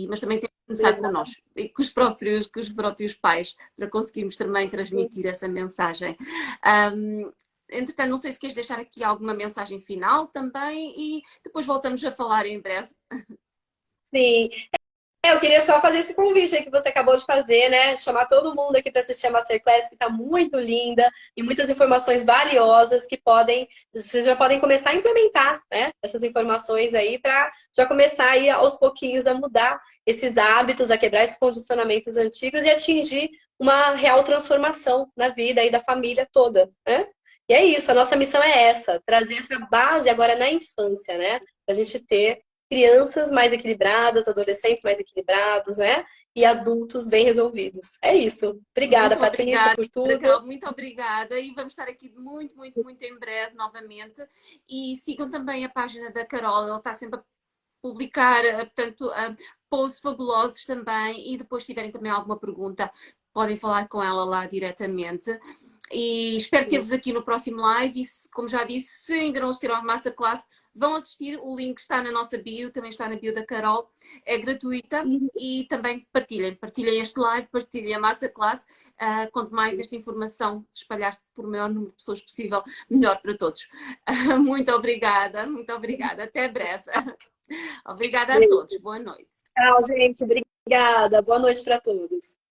Mas também temos que começar por nós e com os próprios pais para conseguirmos também transmitir essa mensagem. Entretanto, não sei se queres deixar aqui alguma mensagem final também e depois voltamos a falar em breve. Sim. Eu queria só fazer esse convite aí que você acabou de fazer, né? Chamar todo mundo aqui para assistir a Masterclass, que está muito linda e muitas informações valiosas que vocês já podem começar a implementar, né? Essas informações aí para já começar aí aos pouquinhos a mudar esses hábitos, a quebrar esses condicionamentos antigos e atingir uma real transformação na vida aí da família toda, né? E é isso, a nossa missão é essa, trazer essa base agora na infância, né? Para a gente ter crianças mais equilibradas, adolescentes mais equilibrados, né? E adultos bem resolvidos. É isso. Obrigada, Muito Patrícia, obrigada, por tudo. Carol, muito obrigada e vamos estar aqui muito, muito, muito em breve novamente e sigam também a página da Carol, ela está sempre a publicar, portanto, posts fabulosos também e depois se tiverem também alguma pergunta, podem falar com ela lá diretamente. E espero ter-vos aqui no próximo live. E, como já disse, se ainda não assistiram à Masterclass, vão assistir. O link está na nossa bio, também está na bio da Carol. É gratuita. E também partilhem este live, partilhem a Masterclass. Quanto mais esta informação se espalhar por o maior número de pessoas possível, melhor para todos. Muito obrigada, muito obrigada. Até breve. Obrigada a todos. Boa noite. Tchau, gente. Obrigada. Boa noite para todos.